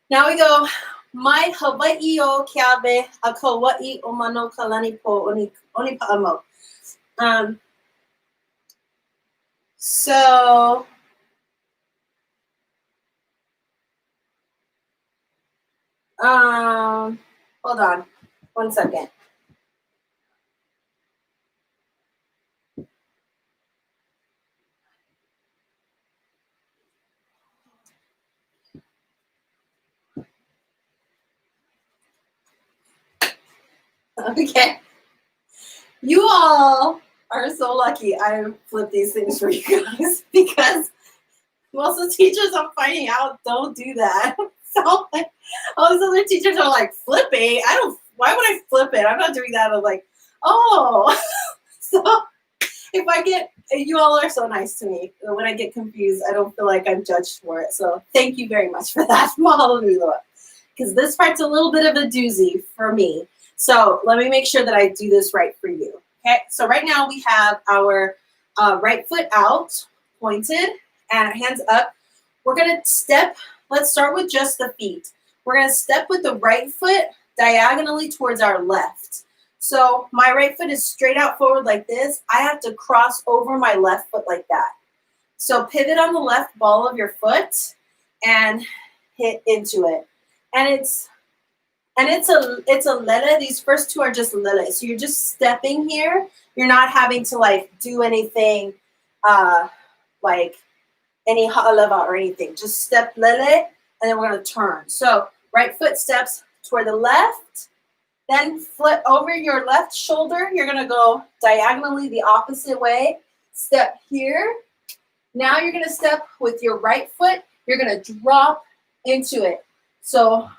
Now we go. Mai Hawaii o Keabe a Kauai o mano kalani po oni pa'amo. So hold on 1 second. Okay. You all are so lucky I flipped these things for you guys because most of the teachers I'm finding out don't do that. So like, all these other teachers are like, flipping? Why would I flip it? I'm not doing that. I'm like, oh. So you all are so nice to me. When I get confused, I don't feel like I'm judged for it. So thank you very much for that. Mahalo. Because this part's a little bit of a doozy for me. So let me make sure that I do this right for you. Okay, so right now we have our right foot out, pointed, and hands up. We're gonna step, let's start with just the feet. We're gonna step with the right foot diagonally towards our left. So my right foot is straight out forward like this. I have to cross over my left foot like that. So pivot on the left ball of your foot and hit into it. And it's a mele. These first two are just mele. So you're just stepping here. You're not having to like do anything like any aloha or anything. Just step mele, and then we're gonna turn. So right foot steps toward the left, then flip over your left shoulder. You're gonna go diagonally the opposite way. Step here. Now you're gonna step with your right foot. You're gonna drop into it. So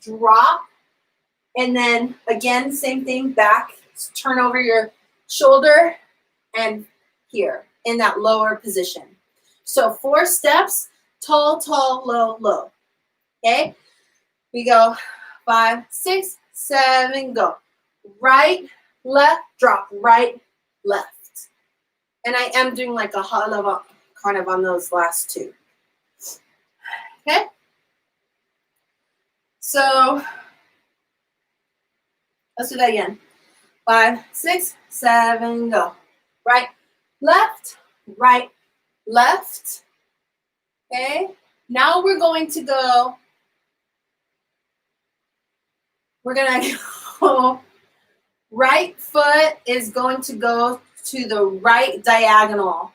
drop, and then again, same thing, back, turn over your shoulder, and here in that lower position. So 4 steps, tall, tall, low, low. Okay? We go 5, 6, 7, go. Right, left, drop, right, left. And I am doing like a hala kind of on those last 2. Okay? So let's do that again. 5, 6, 7, go. Right, left, right, left. Okay? Now we're going to go, go, right foot is going to go to the right diagonal.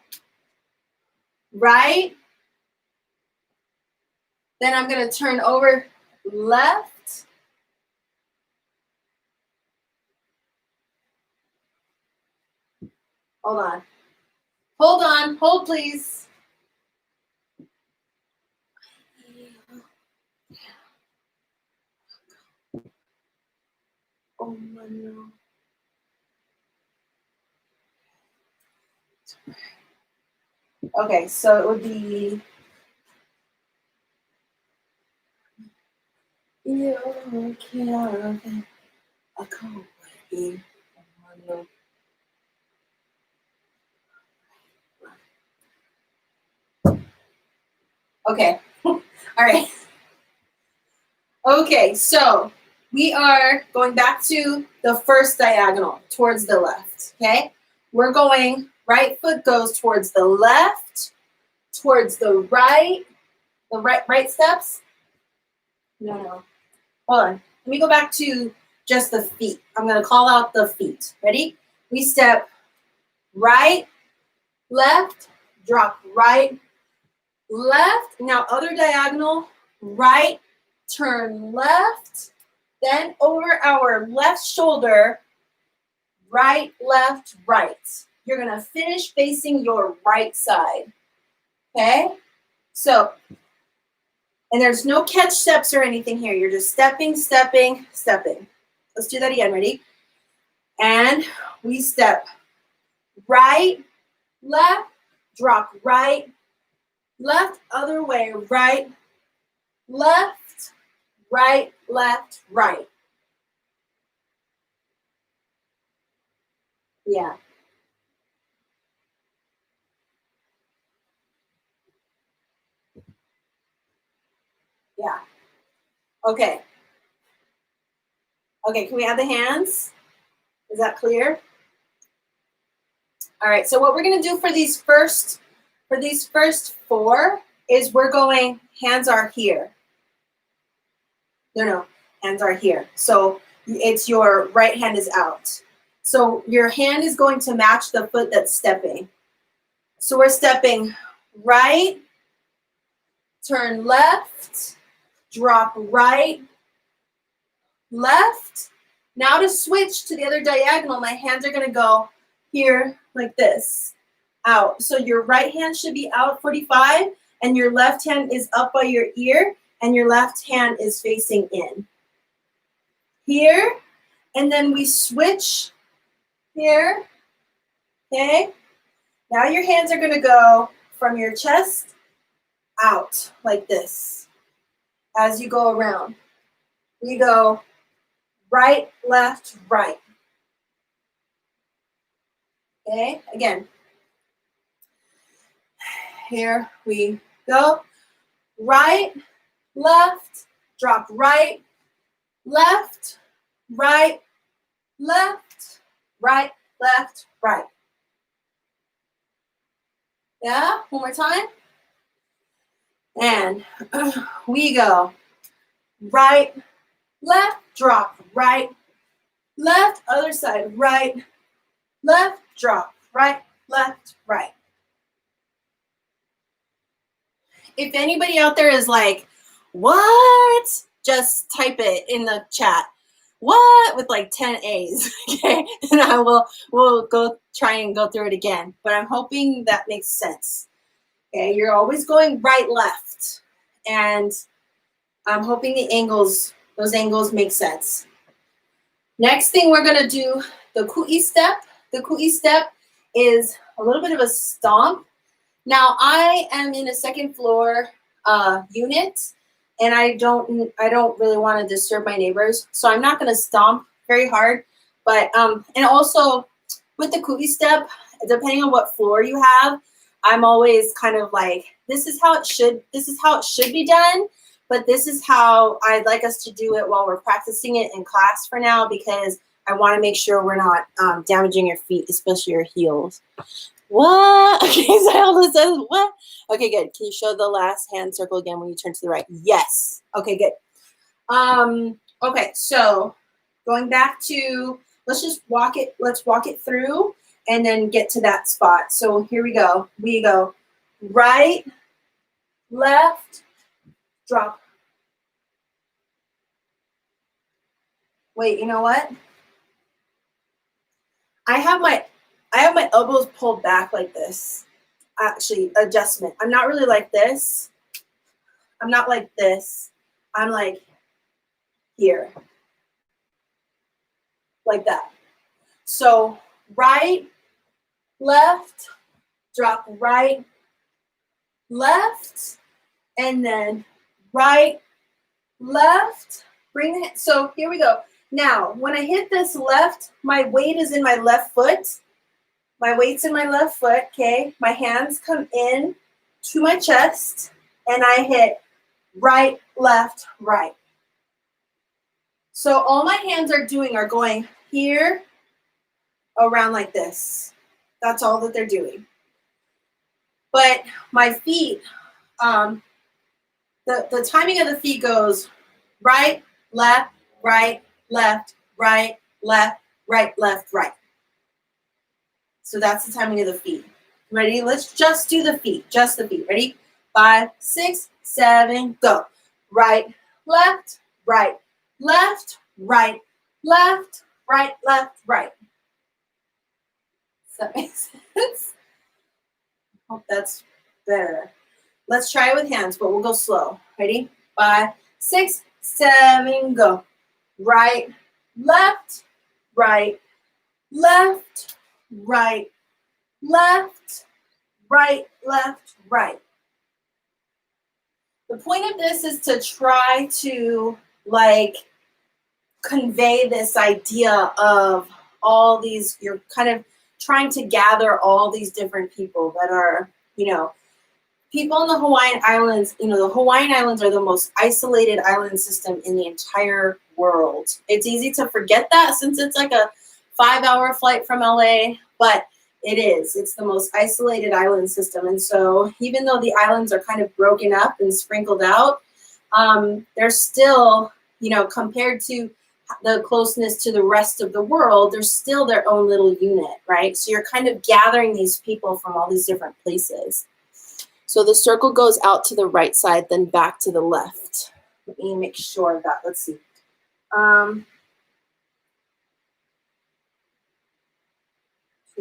Right. Then I'm going to turn over left. Hold on. Hold on. Hold, please. Oh, no. Okay, so it would be okay. All right. Okay, so we are going back to the first diagonal towards the left. Okay, we're going, right foot goes towards the left, towards the right steps. No. Hold on. Let me go back to just the feet. I'm going to call out the feet. Ready? We step right, left, drop right, left. Now other diagonal, right, turn left, then over our left shoulder, right, left, right. You're going to finish facing your right side. Okay? So, and there's no catch steps or anything here. You're just stepping, stepping, stepping. Let's do that again. Ready? And we step right, left, drop right, left, other way, right, left, right, left, right. Yeah. Yeah. Okay. Okay, can we have the hands? Is that clear? All right, so what we're gonna do for these first 4 is we're going, hands are here. No, hands are here. So it's your right hand is out. So your hand is going to match the foot that's stepping. So we're stepping right, turn left, drop right, left, Now to switch to the other diagonal, my hands are going to go here like this, out. So your right hand should be out 45, and your left hand is up by your ear, and your left hand is facing in. Here, and then we switch here, okay? Now your hands are going to go from your chest out like this as you go around. We go right, left, right. Okay, again. Here we go. Right, left, drop right, left, right, left, right, left, right. Yeah, one more time. And we go right, left, drop, right, left, other side, right, left, drop, right, left, right. If anybody out there is like, what? Just type it in the chat. What? With like 10 A's, okay? And we'll go try and go through it again. But I'm hoping that makes sense. Okay, you're always going right, left. And I'm hoping those angles make sense. Next thing we're gonna do the ku'i step. The ku'i step is a little bit of a stomp. Now I am in a second floor unit, and I don't really want to disturb my neighbors, so I'm not going to stomp very hard. But and also with the ku'i step, depending on what floor you have, I'm always kind of like, this is how it should be done, but this is how I'd like us to do it while we're practicing it in class for now, because I want to make sure we're not damaging your feet, especially your heels. What? Okay, Zelda says what? Okay, good. Can you show the last hand circle again when you turn to the right? Yes. Okay, good. Okay, so going back to, let's walk it through and then get to that spot. So here we go. We go right, left, drop. Wait, you know what? I have my elbows pulled back like this. Actually, adjustment. I'm not really like this. I'm not like this. I'm like here. Like that. So right, left, drop right, left, and then right, left. Bring it. So here we go. Now, when I hit this left, my weight is in my left foot. My weight's in my left foot, okay? My hands come in to my chest, and I hit right, left, right. So all my hands are doing are going here, around like this. That's all that they're doing. But my feet, the timing of the feet goes right, left, right, left, right, left, right, left, right. So that's the timing of the feet. Ready? Let's just do the feet. Just the feet. Ready? 5, 6, 7, go. Right, left, right, left, right, left, right, left, right. Does that make sense? I hope that's better. Let's try it with hands, but we'll go slow. Ready? 5, 6, 7, go. Right, left, right, left, right, left, right, left, right. The point of this is to try to like convey this idea of all these, you're kind of trying to gather all these different people that are, people in the Hawaiian Islands. The Hawaiian Islands are the most isolated island system in the entire world. It's easy to forget that since it's like a 5-hour flight from LA, but it is. It's the most isolated island system. And so even though the islands are kind of broken up and sprinkled out, they're still, compared to the closeness to the rest of the world, they're still their own little unit, right? So you're kind of gathering these people from all these different places. So the circle goes out to the right side, then back to the left. Let me make sure of that. Let's see.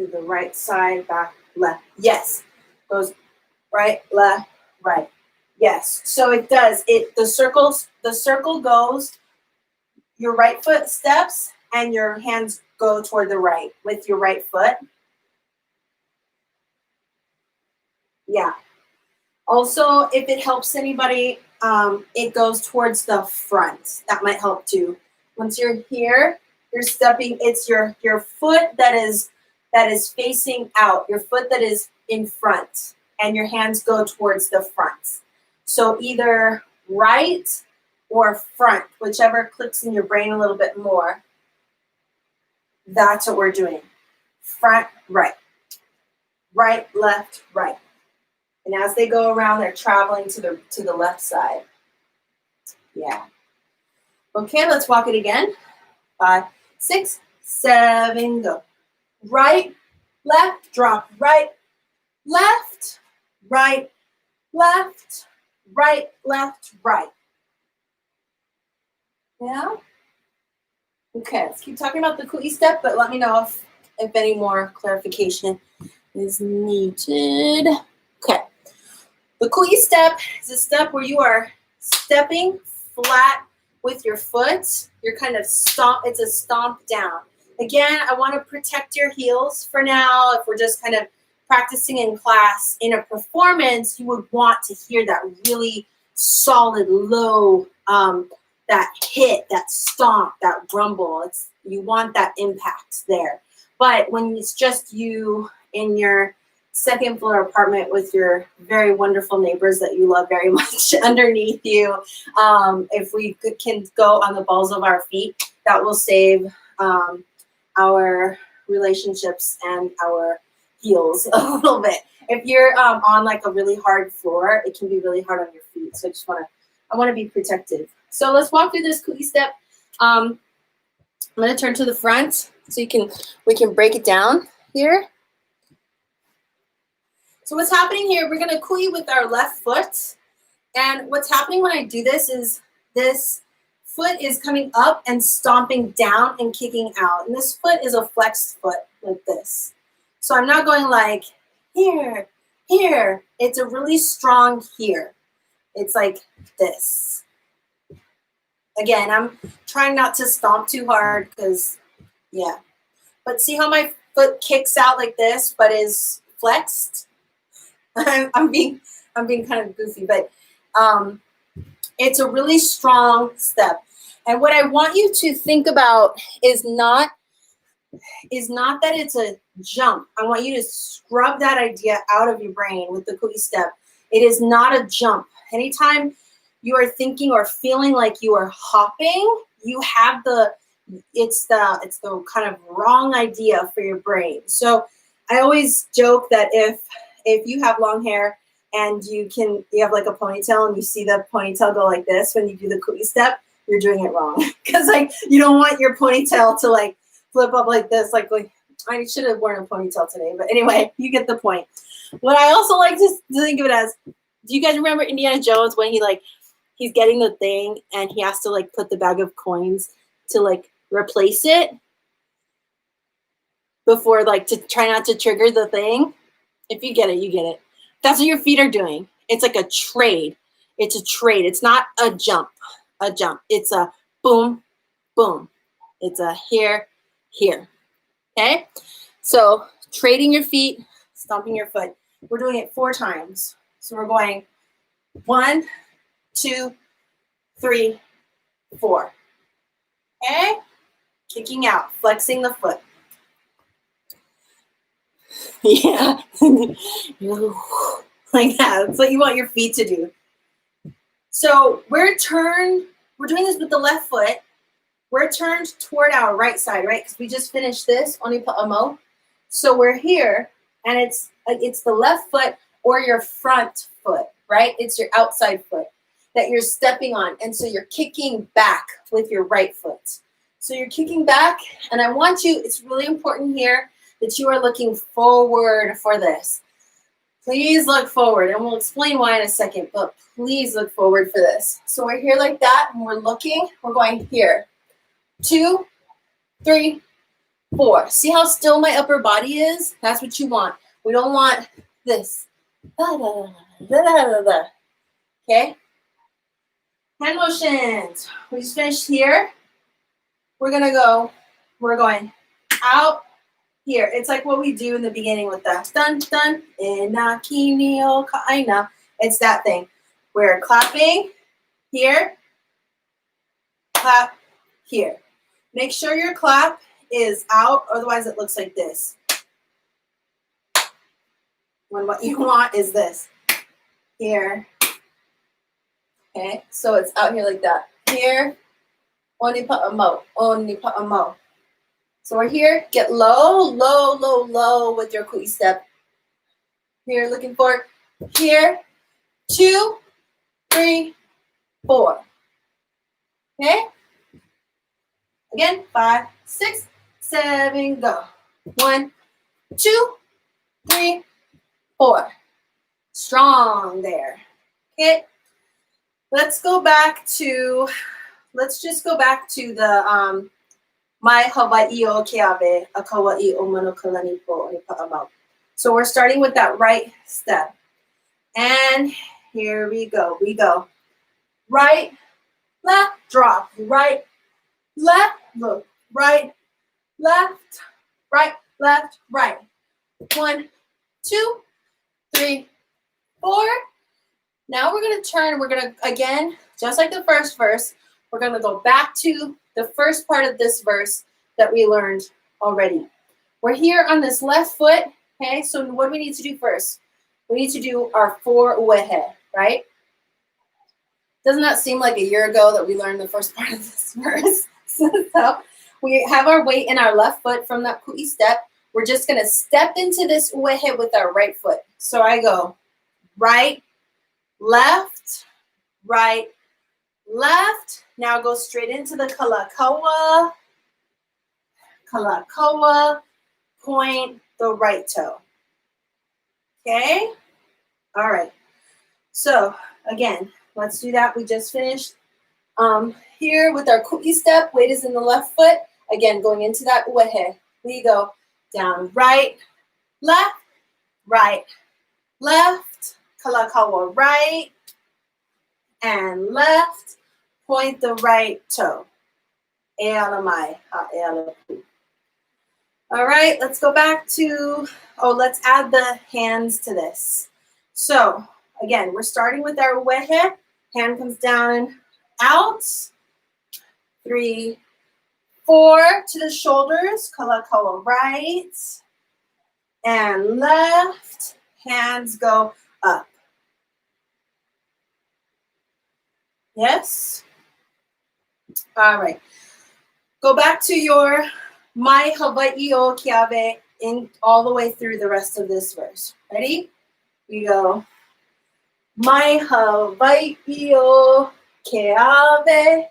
to the right side, back, left. Yes. Goes right, left, right. Yes. So it does. The circle goes, your right foot steps and your hands go toward the right with your right foot. Yeah. Also, if it helps anybody, it goes towards the front. That might help too. Once you're here, you're stepping, it's your foot that is facing out, your foot that is in front, and your hands go towards the front. So either right or front, whichever clicks in your brain a little bit more. That's what we're doing. Front, right. Right, left, right. And as they go around, they're traveling to the left side. Yeah. Okay, let's walk it again. 5, 6, 7, go. Right, left, drop. Right, left, right, left, right, left, right. Yeah? Okay, let's keep talking about the ku'i step, but let me know if any more clarification is needed. Okay. The ku'i step is a step where you are stepping flat with your foot. You're kind of it's a stomp down. Again, I want to protect your heels for now. If we're just kind of practicing in class, in a performance, you would want to hear that really solid, low, that hit, that stomp, that rumble. You want that impact there. But when it's just you in your second floor apartment with your very wonderful neighbors that you love very much underneath you, if we can go on the balls of our feet, that will save our relationships and our heels a little bit. If you're on like a really hard floor, it can be really hard on your feet. So I want to be protective. So let's walk through this ku'i step. I'm going to turn to the front so we can break it down here. So what's happening here, we're going to ku'i with our left foot. And what's happening when I do this is this foot is coming up and stomping down and kicking out. And this foot is a flexed foot like this. So I'm not going like here, here. It's a really strong here. It's like this. Again, I'm trying not to stomp too hard because, yeah. But see how my foot kicks out like this, but is flexed? I'm being kind of goofy, but it's a really strong step. And what I want you to think about is not that it's a jump. I want you to scrub that idea out of your brain with the ku'i step. It is not a jump. Anytime you are thinking or feeling like you are hopping, you have it's the kind of wrong idea for your brain. So I always joke that if you have long hair and you have like a ponytail and you see the ponytail go like this when you do the ku'i step, you're doing it wrong. Because like you don't want your ponytail to like flip up like this. Like I should have worn a ponytail today, but anyway, you get the point. What I also like to think of it as, do you guys remember Indiana Jones when he's getting the thing and he has to like put the bag of coins to like replace it before like to try not to trigger the thing? If you get it, you get it. That's what your feet are doing. It's like a trade. It's a trade. It's not a jump. It's a boom, boom. It's a here, here. Okay? So trading your feet, stomping your foot. We're doing it 4 times. So we're going 1, 2, 3, 4. Okay? Kicking out, flexing the foot. Yeah. Like that. That's what you want your feet to do. So we're doing this with the left foot. We're turned toward our right side, right? Because we just finished this, oni pa'amo. So we're here, and it's the left foot or your front foot, right? It's your outside foot that you're stepping on. And so you're kicking back with your right foot. So you're kicking back, and I want you, it's really important here that you are looking forward for this. Please look forward, and we'll explain why in a second, but please look forward for this. So we're here like that, and we're going here. 2, 3, 4. See how still my upper body is? That's what you want. We don't want this. Okay? Hand motions. We just finished here. We're going out here. It's like what we do in the beginning with the dun dun ina kini o ʻaina. It's that thing. We're clapping here, clap here. Make sure your clap is out, otherwise it looks like this. When what you want is this. Here. Okay, so it's out here like that. Here, oni pa'amo, oni pa'amo. So we're here, get low, low, low, low with your ku'i step. Here, looking for here, 2, 3, 4. Okay? Again, 5, 6, 7, go. 1, 2, 3, 4. Strong there. Okay? Let's just go back to the mai Hawaii o keawe a kaua'i o mano kalani po o ni pa'amau. So we're starting with that right step. And here we go. We go right, left, drop, right, left, look, right, left, right, left, right. 1, 2, 3, 4. Now we're going to turn. We're going to, again, just like the first verse, we're going to go back to the first part of this verse that we learned already. We're here on this left foot. Okay, so what do we need to do first? We need to do our 4 uehe, right? Doesn't that seem like a year ago that we learned the first part of this verse? So we have our weight in our left foot from that ku'i step. We're just going to step into this uehe with our right foot. So I go right, left, right, left. Now go straight into the kalakaua. Kalakaua, point the right toe. Okay? All right. So again, let's do that. We just finished here with our ku'i step. Weight is in the left foot. Again, going into that uehe. We go down, right, left, kalakaua right, and left. Point the right toe. E ala mai, ha e ala pu. All right, let's go back to, let's add the hands to this. So again, we're starting with our uehe. Hand comes down, out. 3, 4 to the shoulders. Kalakaua right and left. Hands go up. Yes? All right. Go back to your mai Hawaii o keawe in all the way through the rest of this verse. Ready? We go. Mai Hawaii o keawe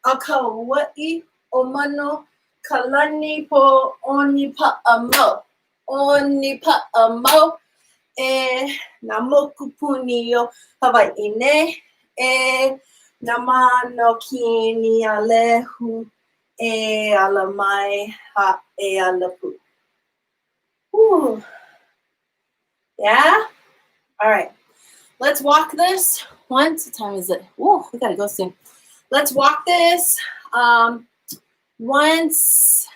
a kaua'i o mano kalani po oni pa'amau. Oni pa'amau e na moku puni o Hawaii ne e na mano kini a lehu e ala mai ha e ala pu. Ooh. Yeah? All right. Let's walk this once. What time is it? Ooh, we gotta go soon. Let's walk this once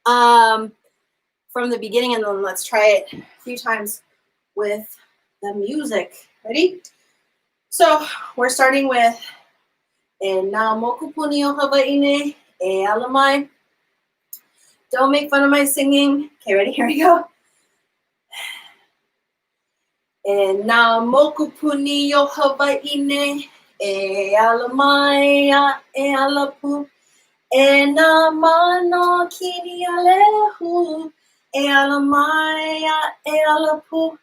from the beginning, and then let's try it a few times with the music. Ready? So we're starting with e nā moku puni o Hawaii ne e ala mai. Don't make fun of my singing. Okay, ready? Here we go. E nā moku puni o Hawaii ne e ala mai a e ala pu. E nā mano kini a lehu e ala mai a e ala pu.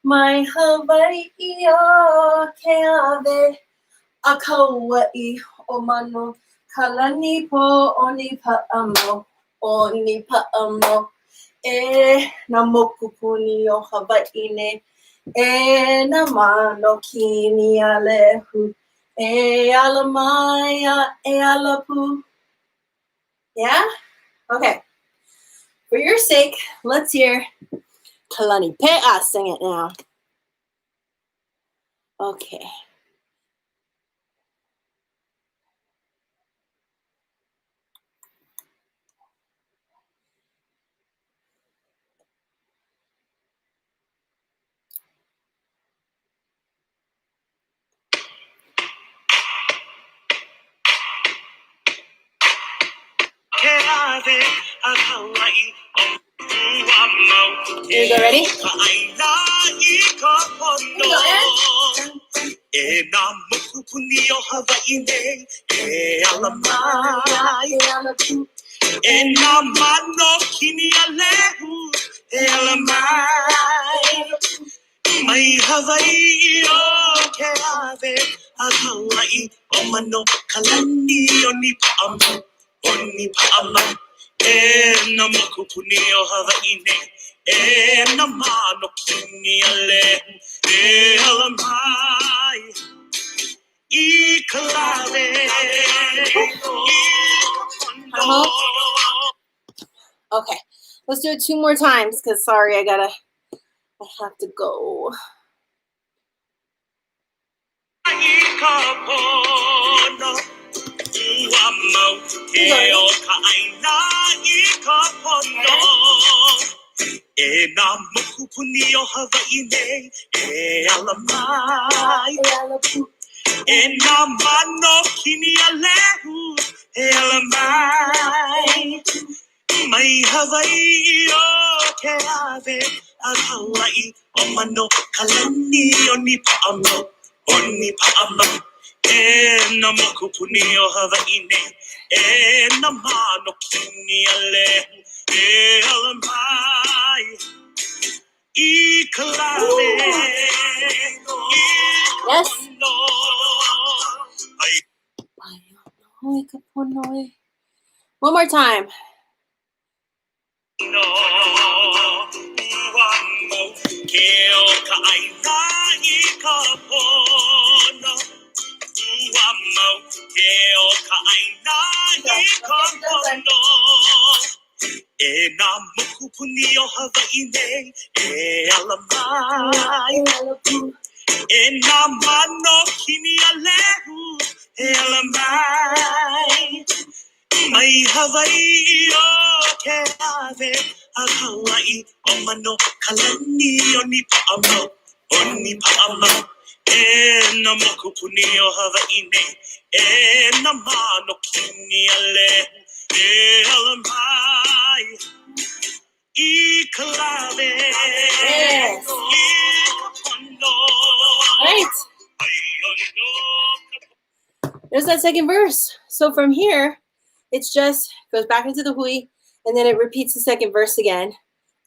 Mai Hawaii o keawe a kaua'i o mano kalani po oni pa'amau. Oni pa'amau e nā moku puni o Hawaii ne e nā mano kini a lehu e ala mai a e ala pu. Yeah? Okay. For your sake, let's hear Kalani Pe'a sing it now. Okay. Here you go, ready? Here you go, Enamano kini alehu elamai mai Hawaii o ke ave a Hawaii o mano kalani oni paama e na makupuni o Hawaii ne e na mano kini alehu e elamai I kalave Okay, let's do it 2 more times because sorry, I have to go. Mai Hawaii o ke ave a Hawaii o mano kalani oni paama e na makupuni o Hawaii ne e na mano kini ale e alamai I kalave Yes. One more time. No, uamo ke o ka ʻaina I ka pono. Uamo ke o ka ʻaina I ka pono. E nā mokupuni o Hawaii nei e alamai. E nā mano kini a lehu e alamai. Mai Hawaii o ke ave a Hawaii o mano kalani oni paama e na makupuni o Hawaii nei e na mano kini a lehu e alamai I kalave Yes. Right. There's that second verse. So from here, it's just goes back into the hui, and then it repeats the second verse again,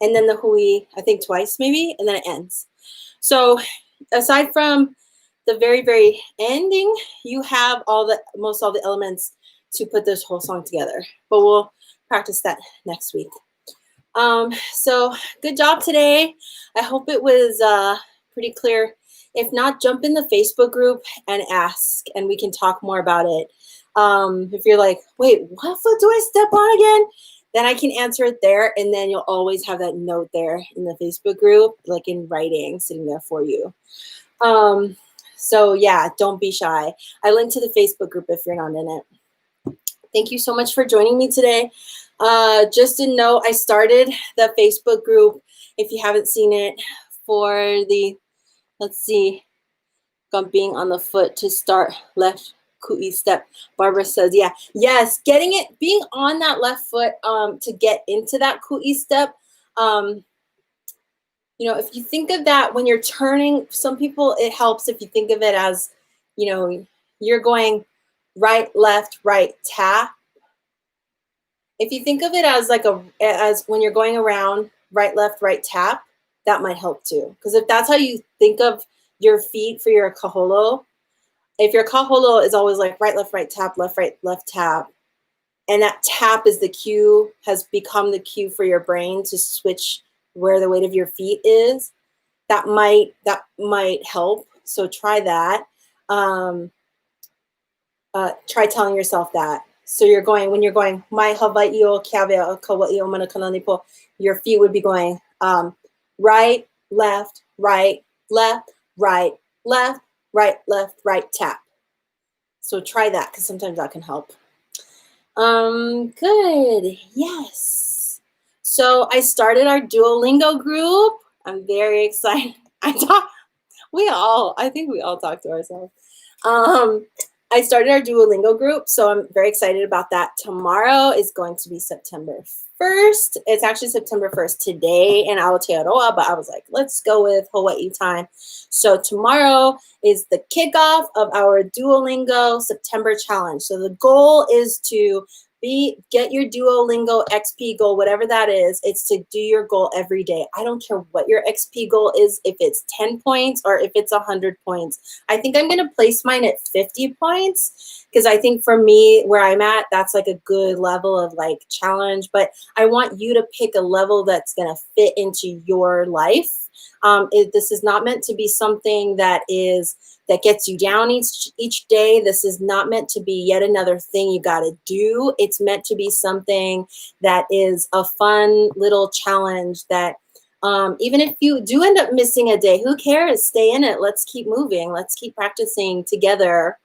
and then the hui, I think twice maybe, and then it ends. So aside from the very, very ending, you have most all the elements to put this whole song together. But we'll practice that next week. So good job today. I hope it was pretty clear. If not, jump in the Facebook group and ask, and we can talk more about it. If you're like, wait, what foot do I step on again? Then I can answer it there, and then you'll always have that note there in the Facebook group, like in writing, sitting there for you. So yeah, don't be shy. I linked to the Facebook group if you're not in it. Thank you so much for joining me today. Just to know, I started the Facebook group, if you haven't seen it, for the, let's see, gumping on the foot to start left ku'i step. Barbara says, yeah, yes, being on that left foot to get into that ku'i step. You know, if you think of that when you're turning, some people, it helps if you think of it as, you know, you're going right, left, right, tap. If you think of it as as when you're going around right, left, right, tap, that might help too. Because if that's how you think of your feet for your kaholo, if your kaholo is always like right, left, tap, left, tap, and that tap is the cue, has become the cue for your brain to switch where the weight of your feet is, that might help. So try that. Try telling yourself that. So you're going, when you're going, mai Hawaii o Keawe o Kauai o Manakalanipo, your feet would be going right, left, right, left, right, left, right, left, right, tap. So try that because sometimes that can help. Good. Yes. So I started our Duolingo group. I'm very excited. I think we all talk to ourselves. I started our Duolingo group, so I'm very excited about that. Tomorrow is going to be September 1st. It's actually September 1st today in Aotearoa, but I was like, let's go with Hawaii time. So tomorrow is the kickoff of our Duolingo September challenge. So the goal is to get your Duolingo XP goal, whatever that is. It's to do your goal every day. I don't care what your XP goal is, if it's 10 points or if it's 100 points. I think I'm going to place mine at 50 points because I think for me, where I'm at, that's like a good level of like challenge. But I want you to pick a level that's going to fit into your life. This is not meant to be something that gets you down each day. This is not meant to be yet another thing you got to do. It's meant to be something that is a fun little challenge that even if you do end up missing a day, who cares? Stay in it. Let's keep moving. Let's keep practicing together.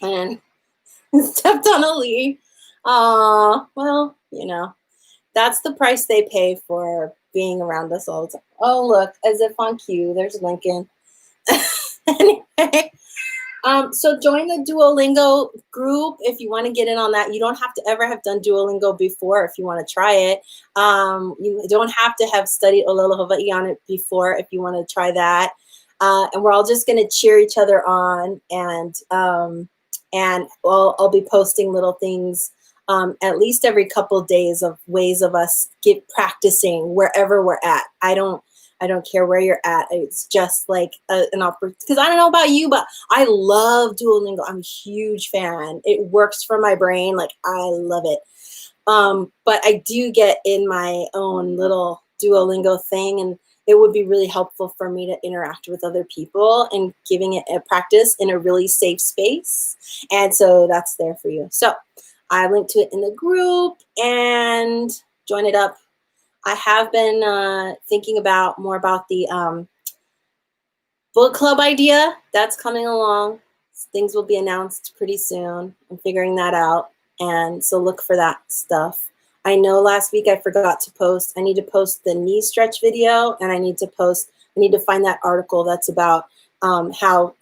And stepped on a leaf. Well, that's the price they pay for being around us all the time. Oh, look, as if on cue, there's Lincoln. Anyway, so join the Duolingo group if you want to get in on that. You don't have to ever have done Duolingo before if you want to try it. You don't have to have studied Olelo Hawaii on it before if you want to try that. And we're all just going to cheer each other on, and I'll be posting little things at least every couple of days of ways of us practicing wherever we're at. I don't care where you're at. It's just like an opportunity. Because I don't know about you, but I love Duolingo. I'm a huge fan. It works for my brain. Like, I love it. But I do get in my own little Duolingo thing, and it would be really helpful for me to interact with other people and giving it a practice in a really safe space. And so that's there for you. So I linked to it in the group, and join it up. I have been thinking more about the book club idea. That's coming along. Things will be announced pretty soon. I'm figuring that out. And so look for that stuff. I know last week I forgot to post. I need to post the knee stretch video, and I need to find that article that's about how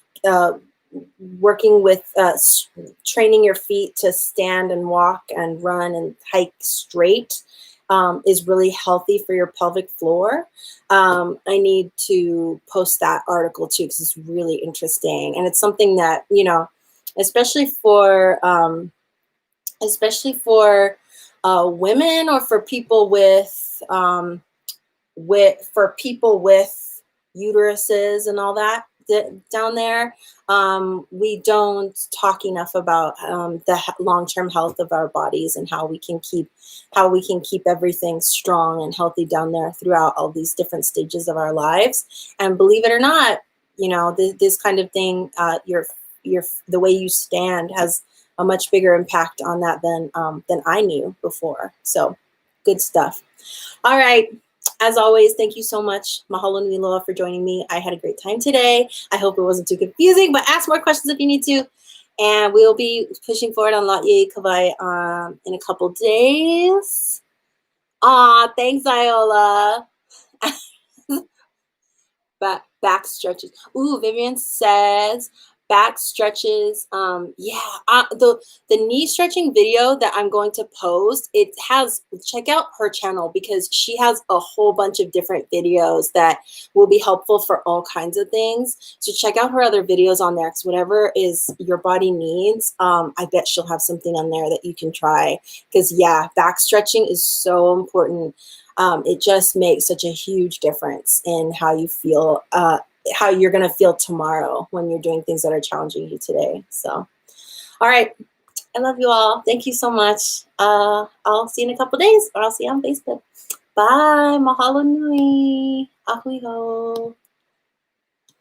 working with training your feet to stand and walk and run and hike straight is really healthy for your pelvic floor. I need to post that article too, because it's really interesting. And it's something that, especially for women, or for people with uteruses and all that down there. We don't talk enough about the long-term health of our bodies and how we can keep everything strong and healthy down there throughout all these different stages of our lives. And believe it or not, this kind of thing, the way you stand has a much bigger impact on that than I knew before. So good stuff. All right. As always, thank you so much, mahalo nui loa, for joining me. I had a great time today. I hope it wasn't too confusing, but ask more questions if you need to. And we'll be pushing forward on La'iei Kawai in a couple days. Aw, thanks, Iola. Back stretches. Ooh, Vivian says back stretches. The knee stretching video that I'm going to post, check out her channel, because she has a whole bunch of different videos that will be helpful for all kinds of things. So check out her other videos on there, because whatever is your body needs, I bet she'll have something on there that you can try. Because back stretching is so important. It just makes such a huge difference in how you feel, how you're going to feel tomorrow when you're doing things that are challenging you today. So, all right. I love you all. Thank you so much. I'll see you in a couple days, or I'll see you on Facebook. Bye. Mahalo nui. Ahui ho.